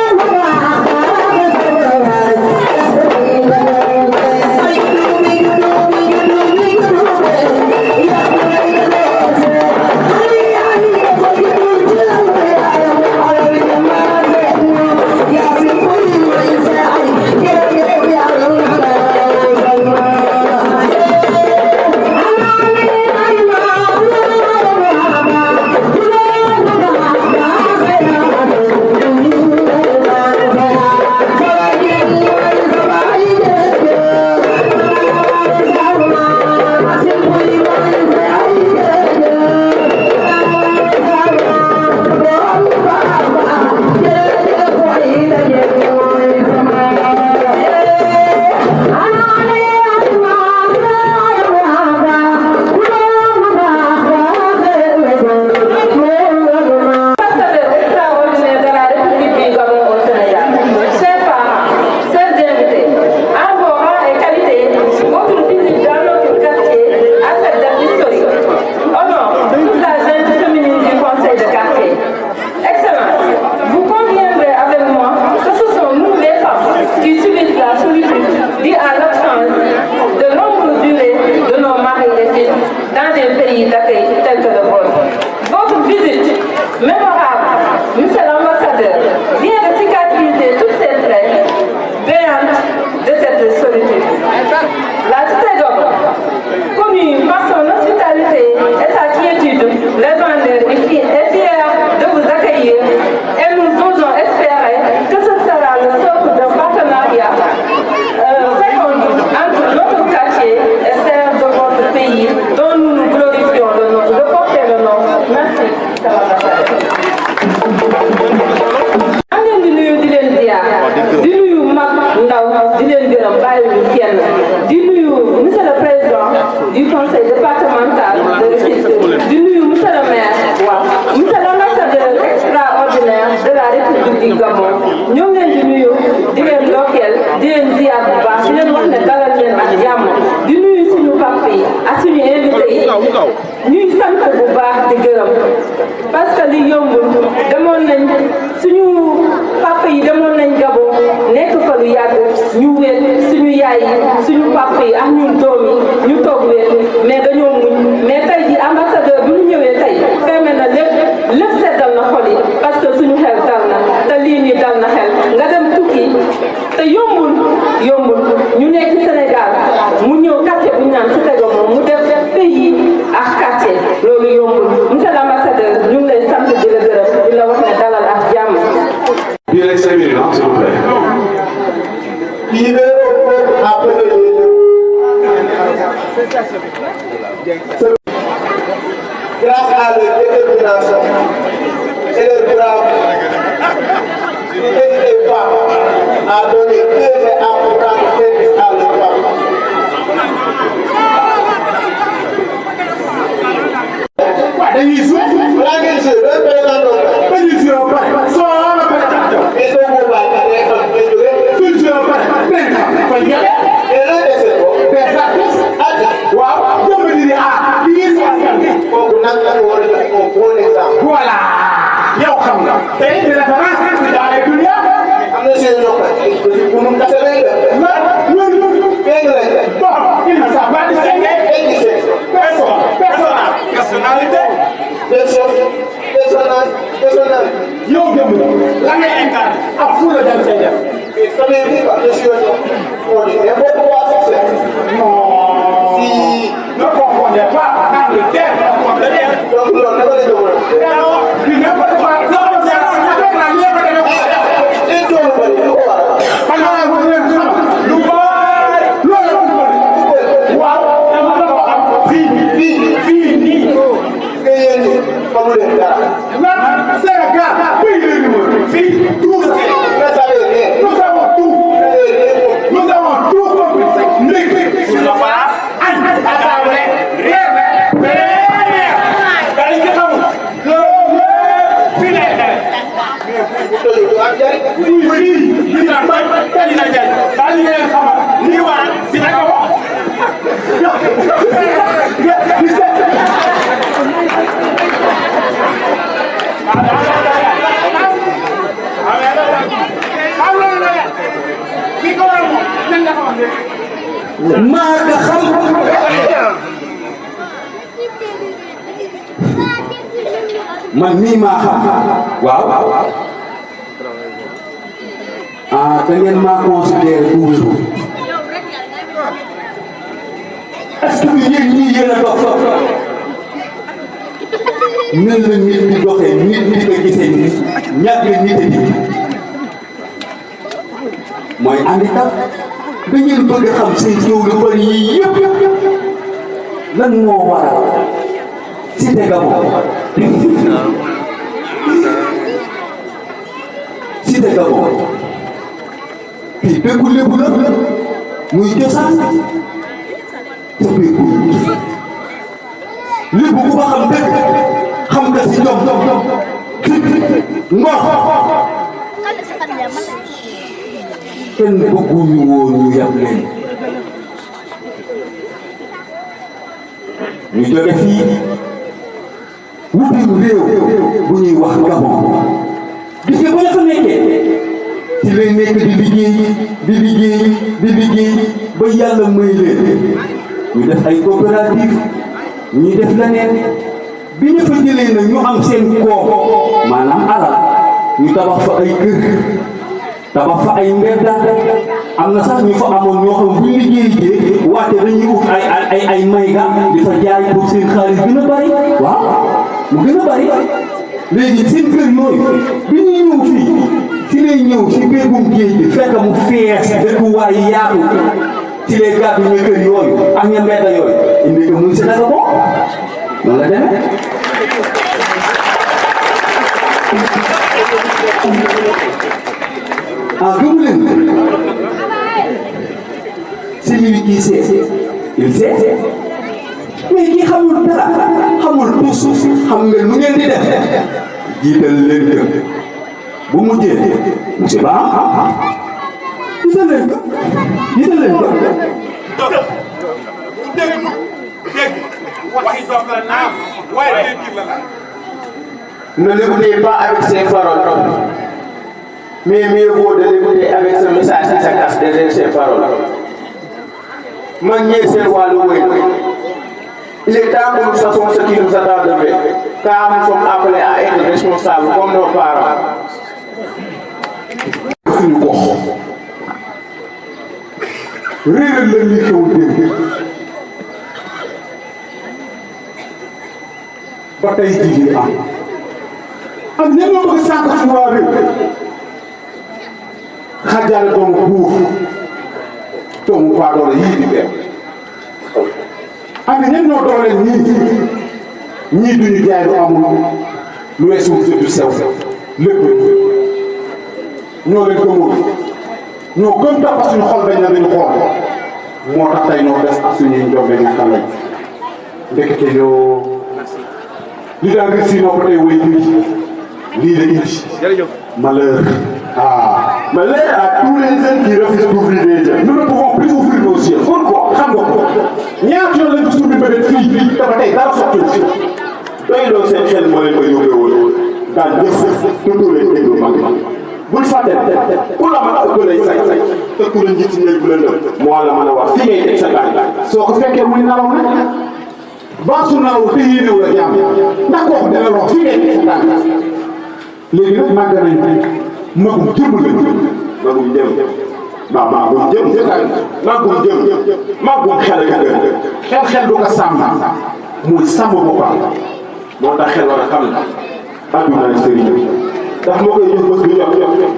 Thank you.
ak suñu invité yi ñuy sant bu baax di gërëm parce que li yombul demoon nañ suñu papa yi demoon nañ Gabon nekk fa lu yàgg ñu wéet suñu yaay yi suñu papa yi ak ñun doom yi ñu toog wéet mais dañoo muñ mais tey ji ambassadeur bi ñu ñëwee tey feme na lépp seddal na xol yi parce que suñu xel dal na te lii nii dal na xel nga dem tukki te yombul ñu nekk Sénégal mu ñëw quartier bu ñu naan Cité Gabon mu def pays ak quartier loolu yombul monsieur l'ambassadeur ñu ngi lay sant di la gërëm di la wax ne dalal ak jàmm.
Bien les 5 minutes, s'il vous plaît.
Il est appelé grâce à leur détermination et leur bravoure, n'hésitez pas à donner cœur et à prendre service à leur famille.
Dañuy suuf
Balaa ngeen jouer doon présenté
dañuy suuf ba pare soo la pare
mais soo boobaa da ngay xam nga jógee.
suñ suuf ba pare benn fay ñebe
et looy dese ko.
des artistes waaw jëmb di ne ah di ngeen si askan bi
kooku nag la ko war a def un bon exemple.
voilà yow xam nga tey di référence dans les dunia
am na seen yokk bu mu kase lay def.
loolu
dégg nga lay def.
bon il ne s'est pas distingué personnalité
personnage.
yow jëmb la ngay incarné ak fu la dem say def
Et savez vous pas de suite on dit mais bon pouvoir succès.
non
Si
ne confondez pas Angleterre
donc loolu naka la jëmoon.
di n'importe quoi
et doon bari lu ko waral.
lu bari loolu waaw dama la ko am fii nii
nga yéen xamu leen dara.
Sénégal pays de numéro fii tout
Vous savez rien.
nous avons tout nous avons tout compris ndékki sur le plat añ ataawale reer daal di xamul loolu fi lay xale
bu tëjee du am njariñ.
fii dina bay dina jaay daal di leen xamal lii waa si naka wax
maa nga xam man mii maa xam waaw ah da ngeen maa considéré bu wéru est-ce que yéen ñii yéen a dox nan la nit di doxee nit ñi ko gisee nit ñàkk nit a mooy handicap da ngeen bëgg a xam seen jiw lu bëri yii yëpp lan moo waral Cité Gabon Cité Gabon fii bépp lébu la muy cosaan te bépp lébu ku ko xam dëgg xam nga si jom ngor kenn bëgguñu woon ñu yab leen ñu jóge fii wutum réew bu ñuy wax Gabon gis nga bu la fa nekkee ci lay nekk di liggéey ba yàlla may leen ñu def ay coopérative ñu def leneen bi ñu fa jëlee nag ñu am seen koom maanaam alal ñu tabax fa ay kër tabax fa ay mbedd am na sax ñu fa amoon ñoo xam bu ñu liggéeyee waate dañuy ut ay mayga di fa jaay pour seen xaalis gën a bari waaw mu gën a bari léegi seen kër yooyu bi ñuy ñëw fii ci lay ñëw ci béggum géej bi fekk mu fees dëkkuwaay yaatu ci lay gàddu ñu kër yooyu ak ña mbedd yooyu indi ko muy Cité Gabon noonu la demee ah gëm leen celui qui sait il sait mais kii xamul dara xamul tous xam nga nu ngeen di def jiital leen ko bu mujjee musiba am jiital leen ko
Ne l'écoutez pas avec ses paroles, mais mieux vaut de l'écouter avec ce message qui se cache derrière ses paroles. Manier ses lois louées. Il est temps que nous sachions ce qui nous attend de fait, car nous sommes appelés à être responsables comme nos parents.
réeral la li xew démb ba tey jii am ak ñenn ñoo bëgg sànq ci waa réew xajaale doomu buur doomu baadoole yii di benn ak ñenn ñoo dooleel ñii duñu jaay lu amul lu weesu du sew lépp ñoo leen gëmul ñoo gëm tax suñu xol bañ na dañu xool moo tax tey ñoo des ak suñuy njombe ñàkk lañ ndekete yoo li daan gis si nopp tey wéy lii la indi malheur malheur à tous les jeunes qui refusent d'ouvrir les yeux. Nous ne pouvons plus ouvrir nos yeux. Pourquoi xam nga ko ñaata yoon lañ ko suñu mbébét fii dafa tey dara sotti doy loo seen xel moo leen ko yóbbee woon daal jëf tudd leen déglu mag bul fàtte ku la mën a ëpp lay say te ku la njiit ñëw bu la nëb moo la mën a wax fii ngay teg sa tànk soo ko fekkee muy nalaw nag baasu nalaw te yéenew la jàmm ndax kooku dina la wax fii ngay teg sa tànk léegi nag màgg nañ magum jëm la magum jëm magum jëm magum jëm magum xel du ko sàmm muy sàmm boppam moo tax xel war a xam adduna sëriñ ndax moo koy jox bés bu jox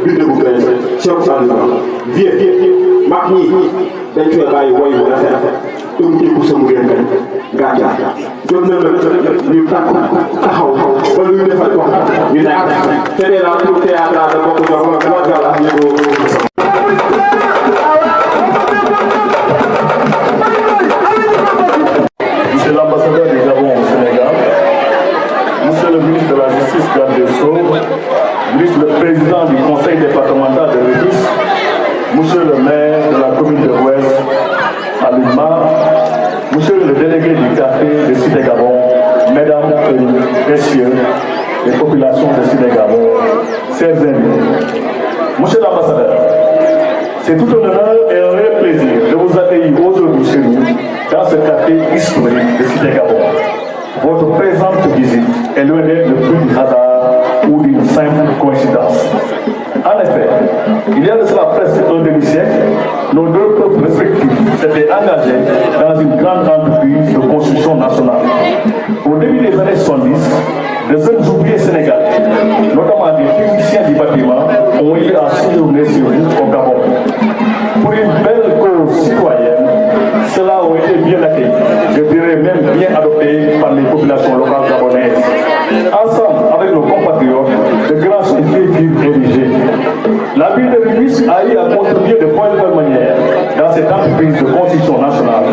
bindee bu gën Cheikh Sall vieux mag ñi dañ fee bàyyi woy bu rafet te mu jëkku sama réew mi gàncax jot na la ñu tàkk taxaw ba luy defal ko ñu nekk te dee la pour théâtre la bokk jox ma jàll ak ñu
Monsieur l'ambassadeur du Gabon au Sénégal, Monsieur le ministre de la Justice, garde des Sceaux, Monsieur le président du conseil départemental de Rufisque, Monsieur le maire de la commune de l'Ouest, Alima, Monsieur le délégué du quartier de Cité-Gabon, Mesdames et Messieurs, les populations de Cité-Gabon, chers amis, Monsieur l'ambassadeur, c'est tout un honneur et un réel plaisir de vous accueillir aujourd'hui chez nous, dans ce quartier historique de Cité-Gabon. Votre présente visite est loin d'être le fruit du hasard ou d'une simple coïncidence. En effet, il y a de cela presque un demi-siècle, nos deux peuples respectifs s'étaient engagés dans une grande entreprise de construction nationale. Au début des années 70, de jeunes ouvriers sénégalais, notamment des techniciens du bâtiment, ont eu à séjourner sur l'île au Gabon. Pour une belle cause citoyenne, cela a été bien accueilli, je dirais même bien adopté par les populations locales gabonaises. Ensemble avec nos compatriotes, de grands chantiers furent érigés. La ville de Rufisque a eu à contribuer de bonne manière dans cette entreprise de construction nationale.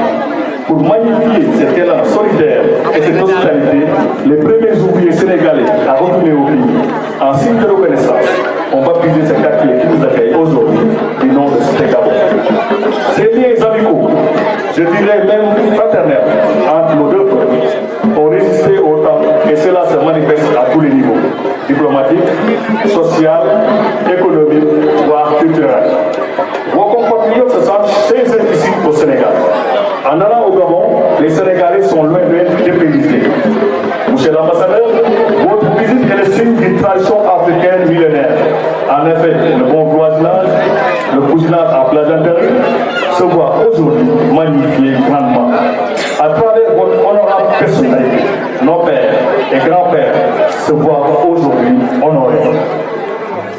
Pour magnifier cet élan solidaire et cette hospitalité, les premiers ouvriers sénégalais à retourner au pays, en signe de reconnaissance, ont baptisé ce quartier qui nous accueille aujourd'hui du nom de Cité-Gabon. Ces liens amicaux, je dirais même fraternels, entre nos deux peuples, ont résisté au temps et cela se manifeste à tous les niveaux, diplomatique, social, économique, voire culturel. Vos compatriotes se sentent chez eux ici au Sénégal. En allant au Gabon, les Sénégalais sont loin d'être dépaysés. Monsieur l'ambassadeur, votre visite est le signe d'une tradition africaine millénaire. En effet, le bon voisinage, le cousinage en plaisanterie se voit aujourd'hui magnifié grandement. À travers votre honorable personnalité, nos pères et grands-pères se voient aujourd'hui honorés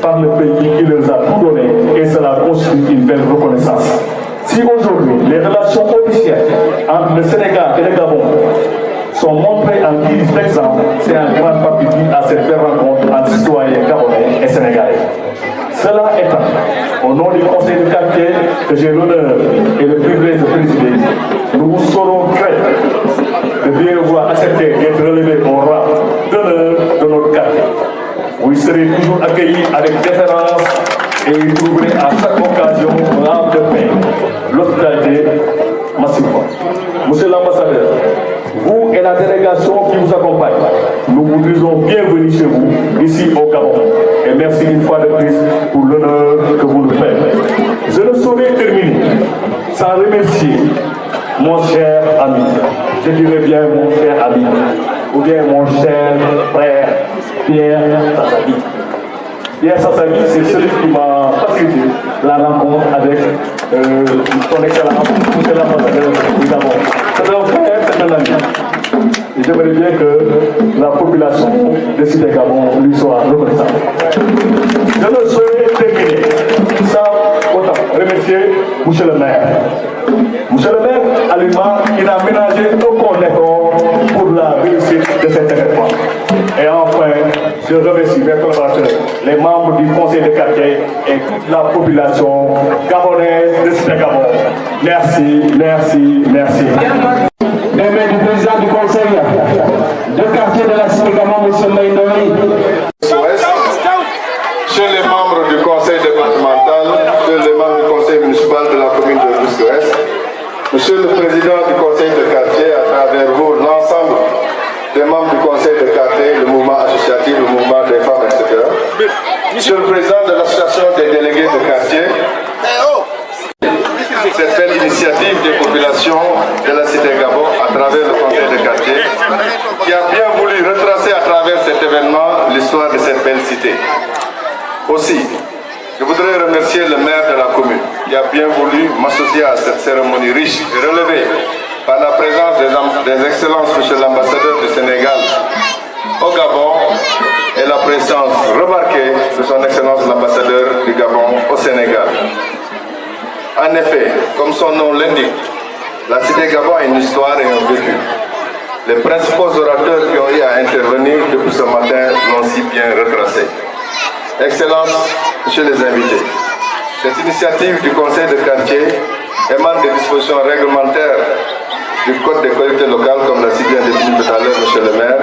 par le pays qui leur a tout donné et cela constitue une belle reconnaissance. Si aujourd'hui les relations officielles entre le Sénégal et le Gabon sont montrées en guise d'exemple, c'est en grande partie dû à cette belle rencontre entre citoyens gabonais et sénégalais. Cela étant, au nom du conseil de quartier que j'ai l'honneur et le privilège de présider, nous vous serons très de bien voir accepter d'être relevé au rang d'honneur de notre quartier. Vous serez toujours accueillis avec déférence et vous trouverez à chaque occasion l'âme de paix, l'hospitalité massivement. Monsieur l'ambassadeur, vous et la délégation qui vous accompagne, nous vous disons bienvenue chez vous, ici au Gabon. Et merci une fois de plus pour l'honneur que vous nous faites. Je ne saurais terminer sans remercier mon cher ami, je dirais bien mon cher ami, ou bien mon cher frère Pierre Sassadi. Pierre Sassadi, c'est celui qui m'a facilité la rencontre avec son excellence, monsieur l'ambassadeur du Gabon. C'est un frère, c'est un ami. Et j'aimerais bien que la population de Cité Gabon lui soit reconnaissante. Je ne saurais terminer sans autant remercier monsieur le maire. Monsieur le maire, Alima, il n'a ménagé aucun effort pour la réussite de cet événement. Et enfin, je remercie mes collaborateurs, les membres du conseil de quartier et toute la population gabonaise de Cité Gabon. Merci, merci, merci.
Les mains du président du conseil de quartier de la Cité Gabon, M. Maïnori.
Chez les membres du conseil départemental, chez les membres du conseil municipal de la commune de Rufisque-Ouest, Monsieur le président du conseil de quartier, à travers vous, l'ensemble des membres du conseil de quartier, le mouvement associatif, le mouvement des femmes, etc. Monsieur le président de l'association des délégués de quartier, cette belle initiative des populations de la Cité Gabon à travers le conseil de quartier, qui a bien voulu retracer à travers cet événement l'histoire de cette belle cité. Aussi, je voudrais remercier le maire de la commune qui a bien voulu m'associer à cette cérémonie riche et relevée par la présence des excellences, monsieur l'ambassadeur du Sénégal au Gabon et la présence remarquée de son excellence l'ambassadeur du Gabon au Sénégal. En effet, comme son nom l'indique, la Cité Gabon a une histoire et un vécu. Les principaux orateurs qui ont eu à intervenir depuis ce matin l'ont si bien retracé. Excellences, Messieurs les invités, cette initiative du conseil de quartier émane des dispositions réglementaires du Code des collectivités locales, comme l'a si bien défini tout à l'heure Monsieur le maire,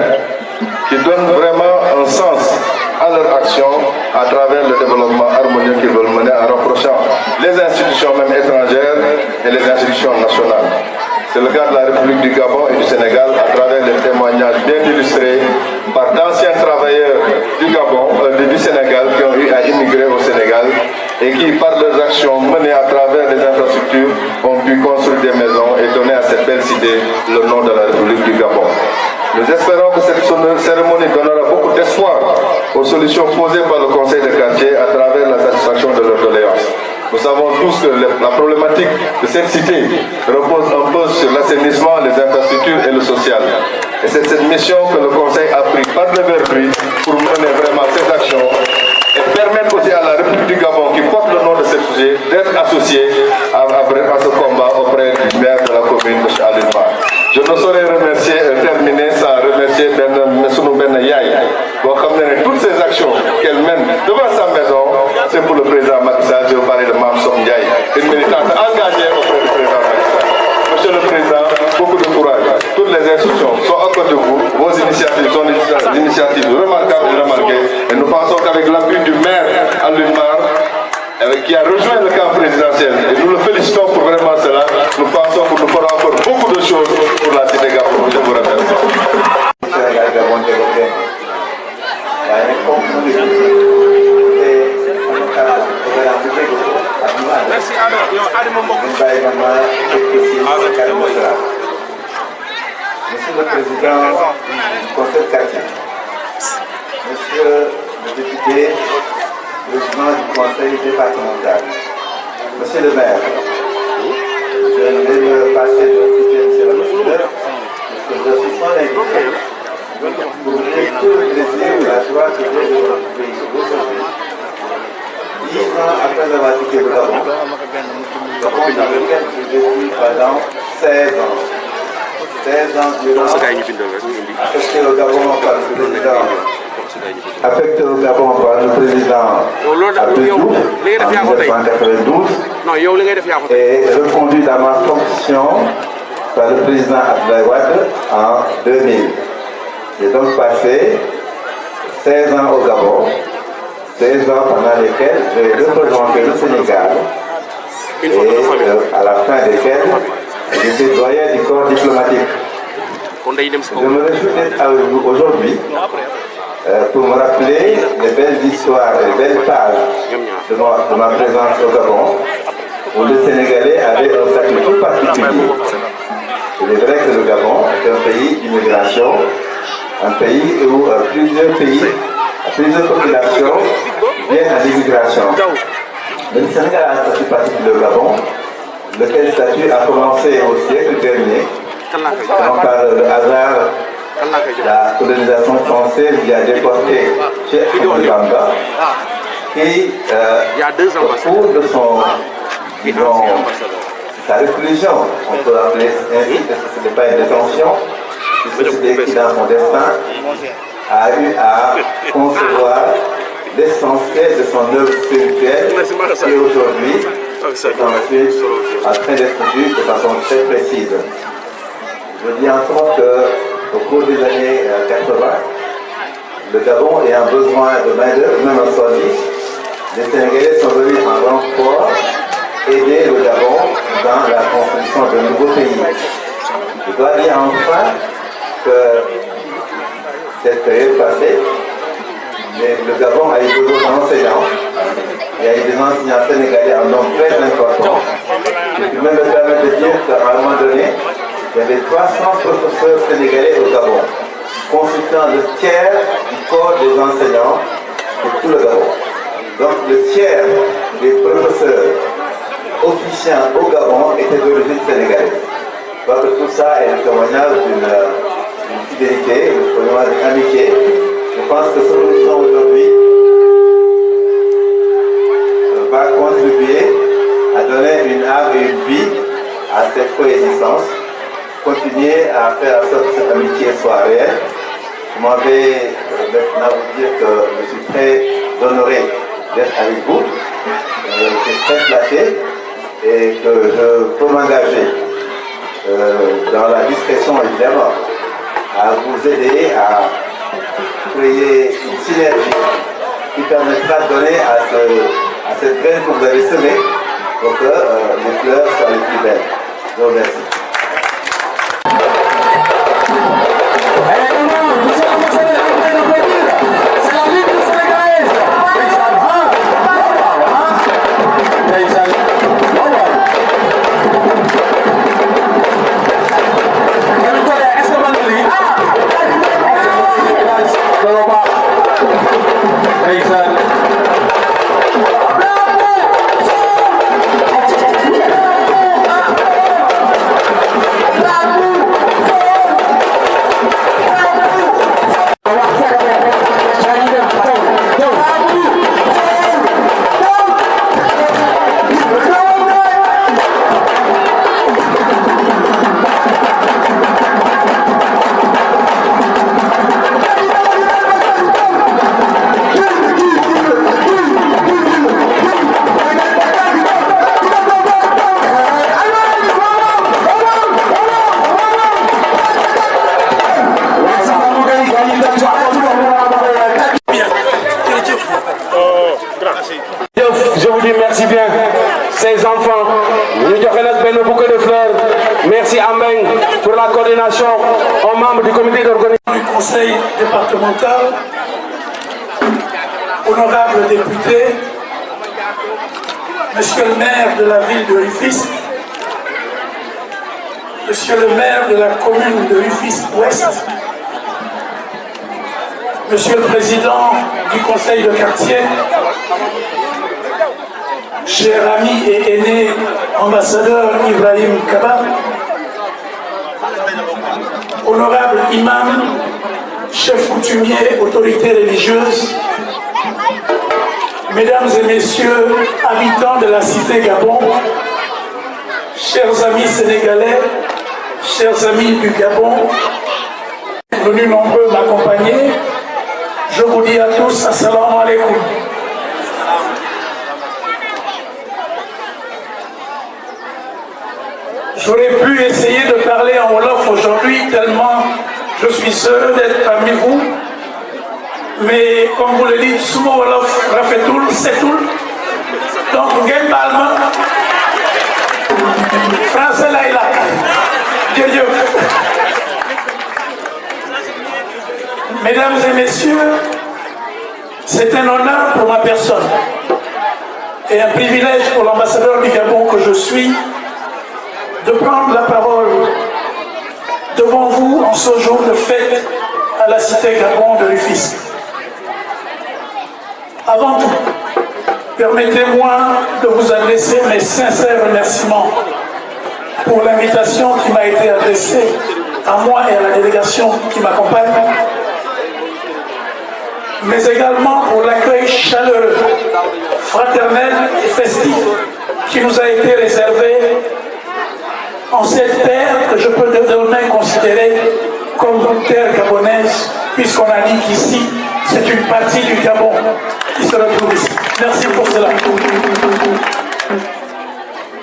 qui donnent vraiment un sens à leur action à travers le développement harmonieux qu'ils veulent mener en rapprochant les institutions même étrangères et les institutions nationales. C'est le cas de la République du Gabon et du Sénégal à travers les témoignages bien illustrés par d'anciens travailleurs du Gabon, du Sénégal qui ont eu à immigrer au Sénégal et qui, par leurs actions menées à travers les infrastructures, ont pu construire des maisons et donner à cette belle cité le nom de la République du Gabon. Nous espérons que cette cérémonie donnera beaucoup d'espoir aux solutions posées par le conseil de quartier à travers la satisfaction de leurs doléances. Nous savons tous que la problématique de cette cité repose un peu sur l'assainissement, les infrastructures et le social. Et c'est cette mission que le Conseil a pris par devers lui pour mener vraiment ces actions et permettre aussi à la République du Gabon, qui porte le nom de ce sujet, d'être associée à ce combat auprès du maire de la commune, M. Alima. Je ne saurais terminer sans remercier Messounou Ben Yaye. Toutes ces actions qu'elle mène devant sa maison, c'est pour le président Macky Sall. Je veux parler de Mme Som Ndiaye, une militante engagée auprès du président Macky Sall. Monsieur le Président, beaucoup de courage. Toutes les institutions sont à côté de vous. Vos initiatives sont des initiatives remarquables et remarquées. Et nous pensons qu'avec l'appui du maire Alumar, qui a rejoint le camp présidentiel, et nous le félicitons pour vraiment cela, nous pensons que nous ferons encore beaucoup de choses pour la Cité Gabon. Je vous remercie.
Monsieur le Président du Conseil de quartier, Monsieur le député, président du Conseil départemental, Monsieur le maire, je vais me passer de citer Monsieur le Président, parce que je suis son invité, pour vous dire tout le plaisir et la joie que j'ai de votre pays aujourd'hui. 10 ans après avoir quitté le Gabon, dans lequel j'ai vécu pendant 16 ans. 16 ans durant, affecté au Gabon par le président. Affecté au Gabon par le président Abdou en 1992 et reconduit dans ma fonction par le président Abdoulaye Wade en 2000. J'ai donc passé 16 ans au Gabon, 16 ans pendant lesquels j'ai représenté le Sénégal et à la fin desquels j'étais doyen du corps diplomatique. Je me réjouis d'être avec vous aujourd'hui pour me rappeler les belles histoires, les belles pages de ma présence au Gabon, où le Sénégalais avait un statut tout particulier. Il est vrai que le Gabon est un pays d'immigration, un pays où plusieurs populations viennent à l'immigration. Mais le Sénégal a un statut particulier au Gabon, lequel statut a commencé au siècle dernier, par le hasard la colonisation française qui a déporté Cheikh Ahmadou Bamba, qui, au cours de sa révolution, on peut appeler ainsi, parce que ce n'était pas une détention, puisque c'était écrit dans son destin, a eu à concevoir l'essentiel de son œuvre spirituelle qui aujourd'hui est en train d'être vue de façon très précise. Je dis en sorte qu'au cours des années 80, le Gabon ayant besoin de main-d'œuvre, même en service, les Sénégalais sont venus en renfort aider le Gabon dans la construction de nouveaux pays. Je dois dire enfin que cette période passée, le Gabon a eu besoin d'enseignants. Il y a eu des enseignants sénégalais en nombre très important. Je peux même me permettre de dire qu'à un moment donné, il y avait 300 professeurs sénégalais au Gabon, constituant le tiers du corps des enseignants de tout le Gabon. Donc le tiers des professeurs officiants au Gabon étaient d'origine sénégalaise. Donc tout ça est le témoignage d'une fidélité, le témoignage d'une amitié. Je pense que ce que nous faisons aujourd'hui va contribuer à donner une âme et une vie à cette coexistence. Continuer à faire en sorte que cette amitié soit réelle. Je m'en vais maintenant vous dire que je suis très honoré d'être avec vous. Je suis très flatté et que je peux m'engager dans la discrétion évidemment à vous aider à créer une synergie qui permettra de donner à cette graine que vous avez semée pour que les fleurs soient les plus belles. Je vous remercie.
Je vous dis merci bien, ces enfants. Nous avons beaucoup de fleurs. Merci à Meng pour la coordination, aux membres du comité d'organisation
du conseil départemental, honorables députés, monsieur le maire de la ville de Rufisque, monsieur le maire de la commune de Rufisque-Ouest, monsieur le président du conseil de quartier, cher ami et aîné ambassadeur Ibrahim Kaba, honorable imam, chef coutumier, autorité religieuse, mesdames et messieurs, habitants de la cité Gabon, chers amis sénégalais, chers amis du Gabon, venus nombreux m'accompagner, je vous dis à tous, assalamu alaikum. J'aurais pu essayer de parler en Wolof aujourd'hui, tellement je suis heureux d'être parmi vous. Mais comme vous le dites, Sumo Wolof Rafetoul, c'est tout. Donc, Ngem Balma, français Laïla. Mesdames et messieurs, c'est un honneur pour ma personne et un privilège pour l'ambassadeur du Gabon que je suis de prendre la parole devant vous en ce jour de fête à la cité Gabon de Rufisque. Avant tout, permettez-moi de vous adresser mes sincères remerciements pour l'invitation qui m'a été adressée à moi et à la délégation qui m'accompagne, mais également pour l'accueil chaleureux, fraternel et festif qui nous a été réservé en cette terre que je peux désormais considérer comme terre gabonaise, puisqu'on a dit qu'ici, c'est une partie du Gabon qui se retrouve ici. Merci pour cela.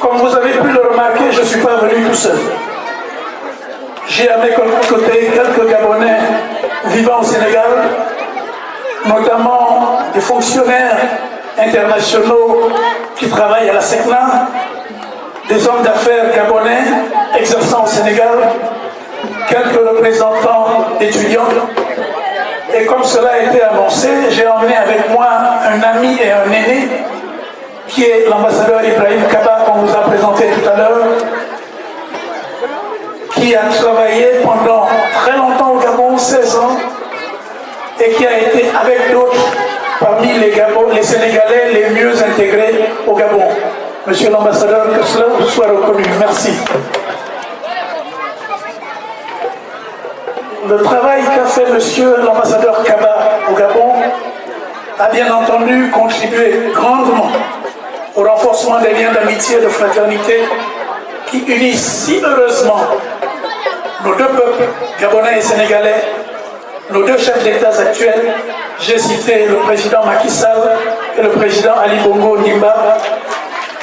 Comme vous avez pu le remarquer, je ne suis pas venu tout seul. J'ai à mes côtés quelques Gabonais vivant au Sénégal, notamment des fonctionnaires internationaux qui travaillent à la SECNA, des hommes d'affaires gabonais exerçant au Sénégal, quelques représentants d'étudiants. Et comme cela a été annoncé, j'ai emmené avec moi un ami et un aîné, qui est l'ambassadeur Ibrahim Kaba, qu'on vous a présenté tout à l'heure, qui a travaillé pendant très longtemps au Gabon, 16 ans, et qui a été avec d'autres parmi les Sénégalais les mieux intégrés au Gabon. Monsieur l'ambassadeur, que cela vous soit reconnu. Merci. Le travail qu'a fait monsieur l'ambassadeur Kaba au Gabon a bien entendu contribué grandement au renforcement des liens d'amitié et de fraternité qui unissent si heureusement nos deux peuples, gabonais et sénégalais, nos deux chefs d'État actuels, j'ai cité le président Macky Sall et le président Ali Bongo Ondimba,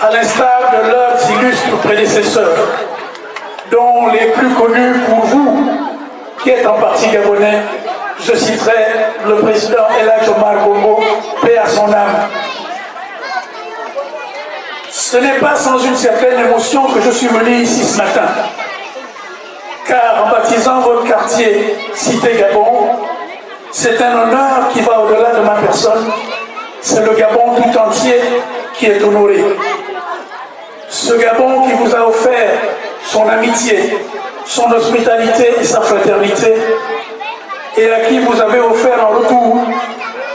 à l'instar de leurs illustres prédécesseurs, dont les plus connus pour vous, qui est en partie gabonais, je citerai le président El Hadj Omar Bongo, paix à son âme. Ce n'est pas sans une certaine émotion que je suis venu ici ce matin, car en baptisant votre quartier Cité Gabon, c'est un honneur qui va au-delà de ma personne. C'est le Gabon tout entier qui est honoré. Ce Gabon qui vous a offert son amitié, son hospitalité et sa fraternité, et à qui vous avez offert en retour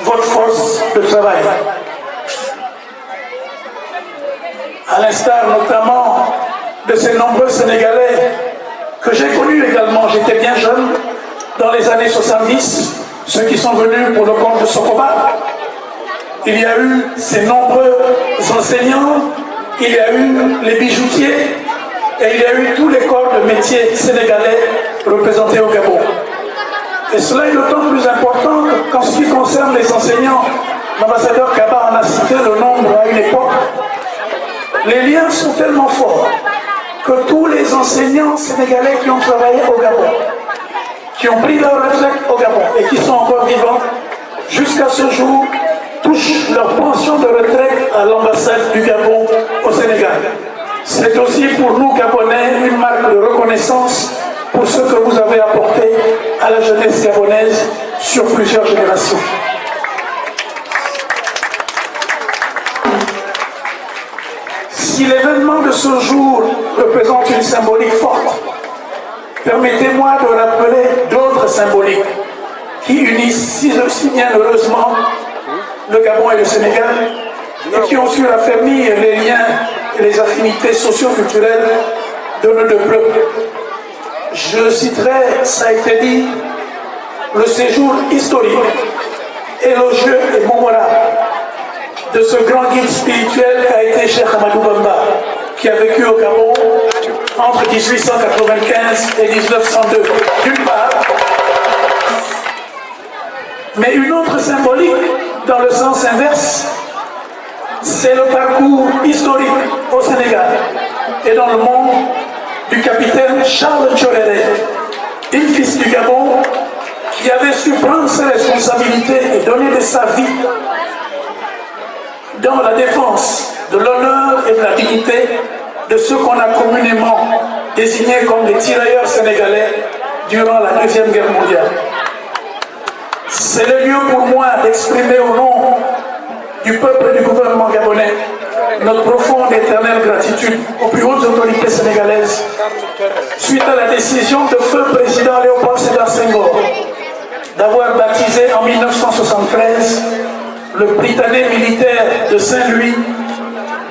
votre force de travail. À l'instar notamment de ces nombreux Sénégalais que j'ai connus également, j'étais bien jeune, dans les années 70, ceux qui sont venus pour le compte de Sokoba. Il y a eu ces nombreux enseignants, il y a eu les bijoutiers, et il y a eu tous les corps de métier sénégalais représentés au Gabon. Et cela est d'autant plus important qu'en ce qui concerne les enseignants, l'ambassadeur Kaba en a cité le nombre à une époque. Les liens sont tellement forts que tous les enseignants sénégalais qui ont travaillé au Gabon, qui ont pris leur retraite au Gabon et qui sont encore vivants, jusqu'à ce jour, touchent leur pension de retraite à l'ambassade du Gabon au Sénégal. C'est aussi pour nous, Gabonais, une marque de reconnaissance pour ce que vous avez apporté à la jeunesse gabonaise sur plusieurs générations. Si l'événement de ce jour représente une symbolique forte, permettez-moi de rappeler d'autres symboliques qui unissent si bien heureusement le Gabon et le Sénégal et qui ont su raffermir les liens et les affinités socio-culturelles de nos deux peuples. Je citerai, ça a été dit, le séjour historique, élogieux et mémorable de ce grand guide spirituel qu'a été Cheikh Ahmadou Bamba, qui a vécu au Gabon entre 1895 et 1902, d'une part, mais une autre symbolique dans le sens inverse, c'est le parcours historique au Sénégal et dans le monde du capitaine Charles Tchoréré, fils du Gabon, qui avait su prendre ses responsabilités et donner de sa vie dans la défense de l'honneur et de la dignité de ceux qu'on a communément désignés comme les tirailleurs sénégalais durant la Deuxième Guerre mondiale. C'est le lieu pour moi d'exprimer au nom du peuple et du gouvernement gabonais notre profonde et éternelle gratitude aux plus hautes autorités sénégalaises suite à la décision de feu président Léopold Sédar Senghor d'avoir baptisé en 1973 le Prytanée militaire de Saint-Louis,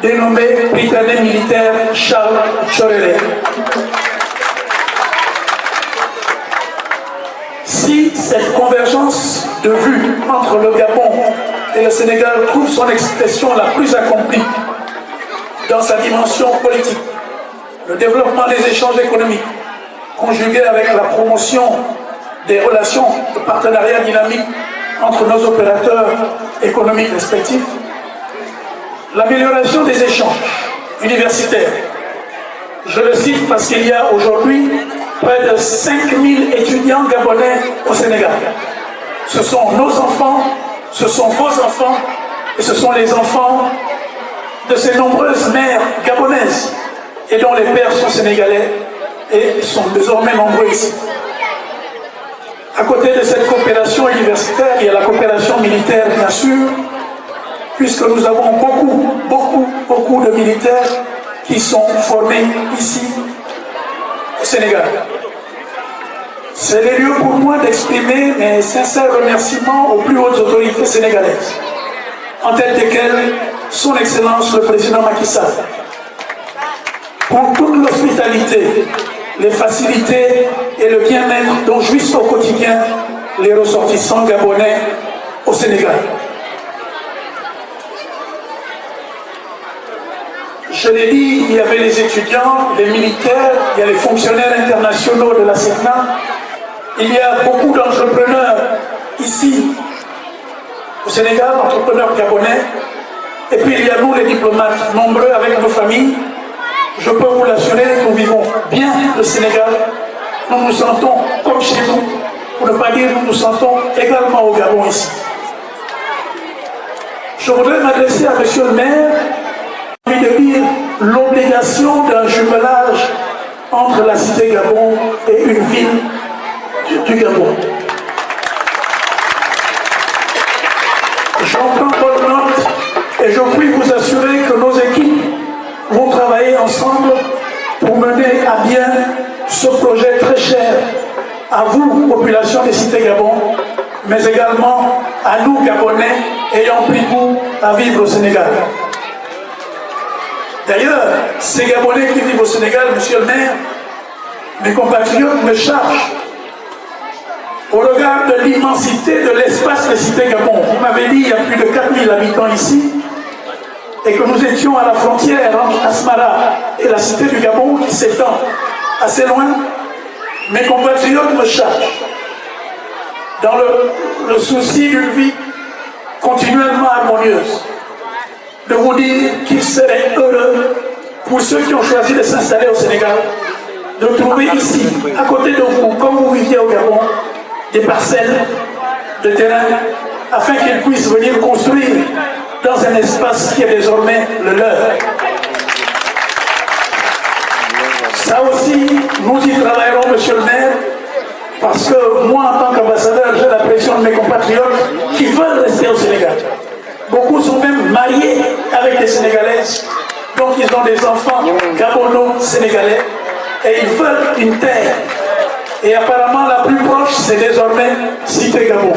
dénommé Prytanée militaire Charles Tchoréré. Si cette convergence de vues entre le Gabon et le Sénégal trouve son expression la plus accomplie dans sa dimension politique, le développement des échanges économiques, conjugué avec la promotion des relations de partenariat dynamique entre nos opérateurs économiques respectifs, l'amélioration des échanges universitaires. Je le cite parce qu'il y a aujourd'hui près de 5000 étudiants gabonais au Sénégal. Ce sont nos enfants, ce sont vos enfants, et ce sont les enfants de ces nombreuses mères gabonaises et dont les pères sont sénégalais et sont désormais nombreux ici. À côté de cette coopération universitaire, il y a la coopération militaire, bien sûr, puisque nous avons beaucoup de militaires qui sont formés ici, au Sénégal. C'est le lieu pour moi d'exprimer mes sincères remerciements aux plus hautes autorités sénégalaises, en tête desquelles son Excellence le Président Macky Sall, pour toute l'hospitalité, les facilités et le bien-être dont jouissent au quotidien les ressortissants gabonais au Sénégal. Je l'ai dit, il y avait les étudiants, les militaires, il y a les fonctionnaires internationaux de la CENA, il y a beaucoup d'entrepreneurs ici au Sénégal, entrepreneurs gabonais, et puis il y a nous les diplomates, nombreux avec nos familles. Je peux vous l'assurer, nous vivons bien le Sénégal, nous nous sentons comme chez nous, pour ne pas dire nous nous sentons également au Gabon ici. Je voudrais m'adresser à monsieur le maire, de dire l'obligation d'un jumelage entre la cité Gabon et une ville du Gabon. J'en prends bonne note et je puis vous assurer que nos équipes vont travailler ensemble pour mener à bien ce projet très cher à vous, population des cités Gabon, mais également à nous, Gabonais, ayant pris goût à vivre au Sénégal. D'ailleurs, ces Gabonais qui vivent au Sénégal, monsieur le maire, mes compatriotes me chargent au regard de l'immensité de l'espace des cités Gabon. Vous m'avez dit qu'il y a plus de 4000 habitants ici et que nous étions à la frontière entre Asmara et la cité du Gabon qui s'étend assez loin. Mes compatriotes me chargent dans le souci d'une vie continuellement harmonieuse de vous dire qu'il serait heureux pour ceux qui ont choisi de s'installer au Sénégal de trouver ici, à côté de vous, comme vous viviez au Gabon, des parcelles de terrain afin qu'ils puissent venir construire dans un espace qui est désormais le leur. Ça aussi, nous y travaillerons, monsieur le maire, parce que moi, en tant qu'ambassadeur, j'ai la pression de mes compatriotes qui veulent rester au Sénégal. Beaucoup sont même mariés avec des Sénégalaises, donc ils ont des enfants gabono-sénégalais et ils veulent une terre. Et apparemment, la plus proche, c'est désormais Cité Gabon.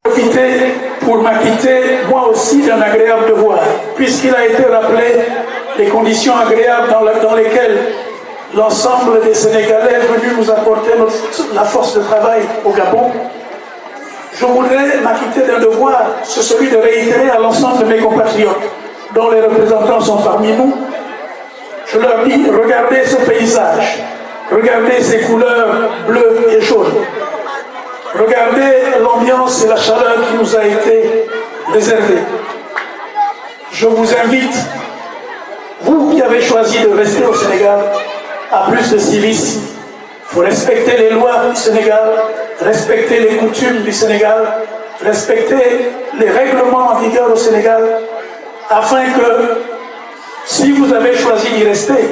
Profiter pour m'acquitter, moi aussi, d'un agréable devoir, puisqu'il a été rappelé les conditions agréables dans lesquelles l'ensemble des Sénégalais venus nous apporter la force de travail au Gabon. Je voudrais m'acquitter d'un devoir, c'est celui de réitérer à l'ensemble de mes compatriotes, dont les représentants sont parmi nous. Je leur dis, regardez ce paysage, regardez ces couleurs bleues et jaunes, regardez l'ambiance et la chaleur qui nous a été réservée. Je vous invite, vous qui avez choisi de rester au Sénégal, à plus de civisme. Il faut respecter les lois du Sénégal, respecter les coutumes du Sénégal, respecter les règlements en vigueur au Sénégal, afin que, si vous avez choisi d'y rester,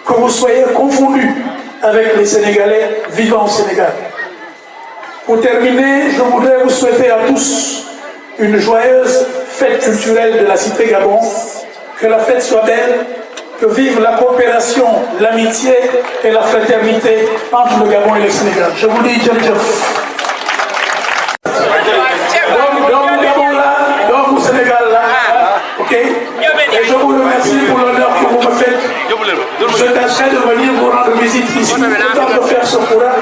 que vous soyez confondus avec les Sénégalais vivant au Sénégal. Pour terminer, je voudrais vous souhaiter à tous une joyeuse fête culturelle de la Cité Gabon. Que la fête soit belle, que vive la coopération, l'amitié et la fraternité entre le Gabon et le Sénégal. Je vous dis Djef. Donc Gabon là, donc au Sénégal là, ok? Et je vous remercie pour l'honneur que vous me faites. Je tâcherai de venir vous rendre visite ici, autant de faire ce courant.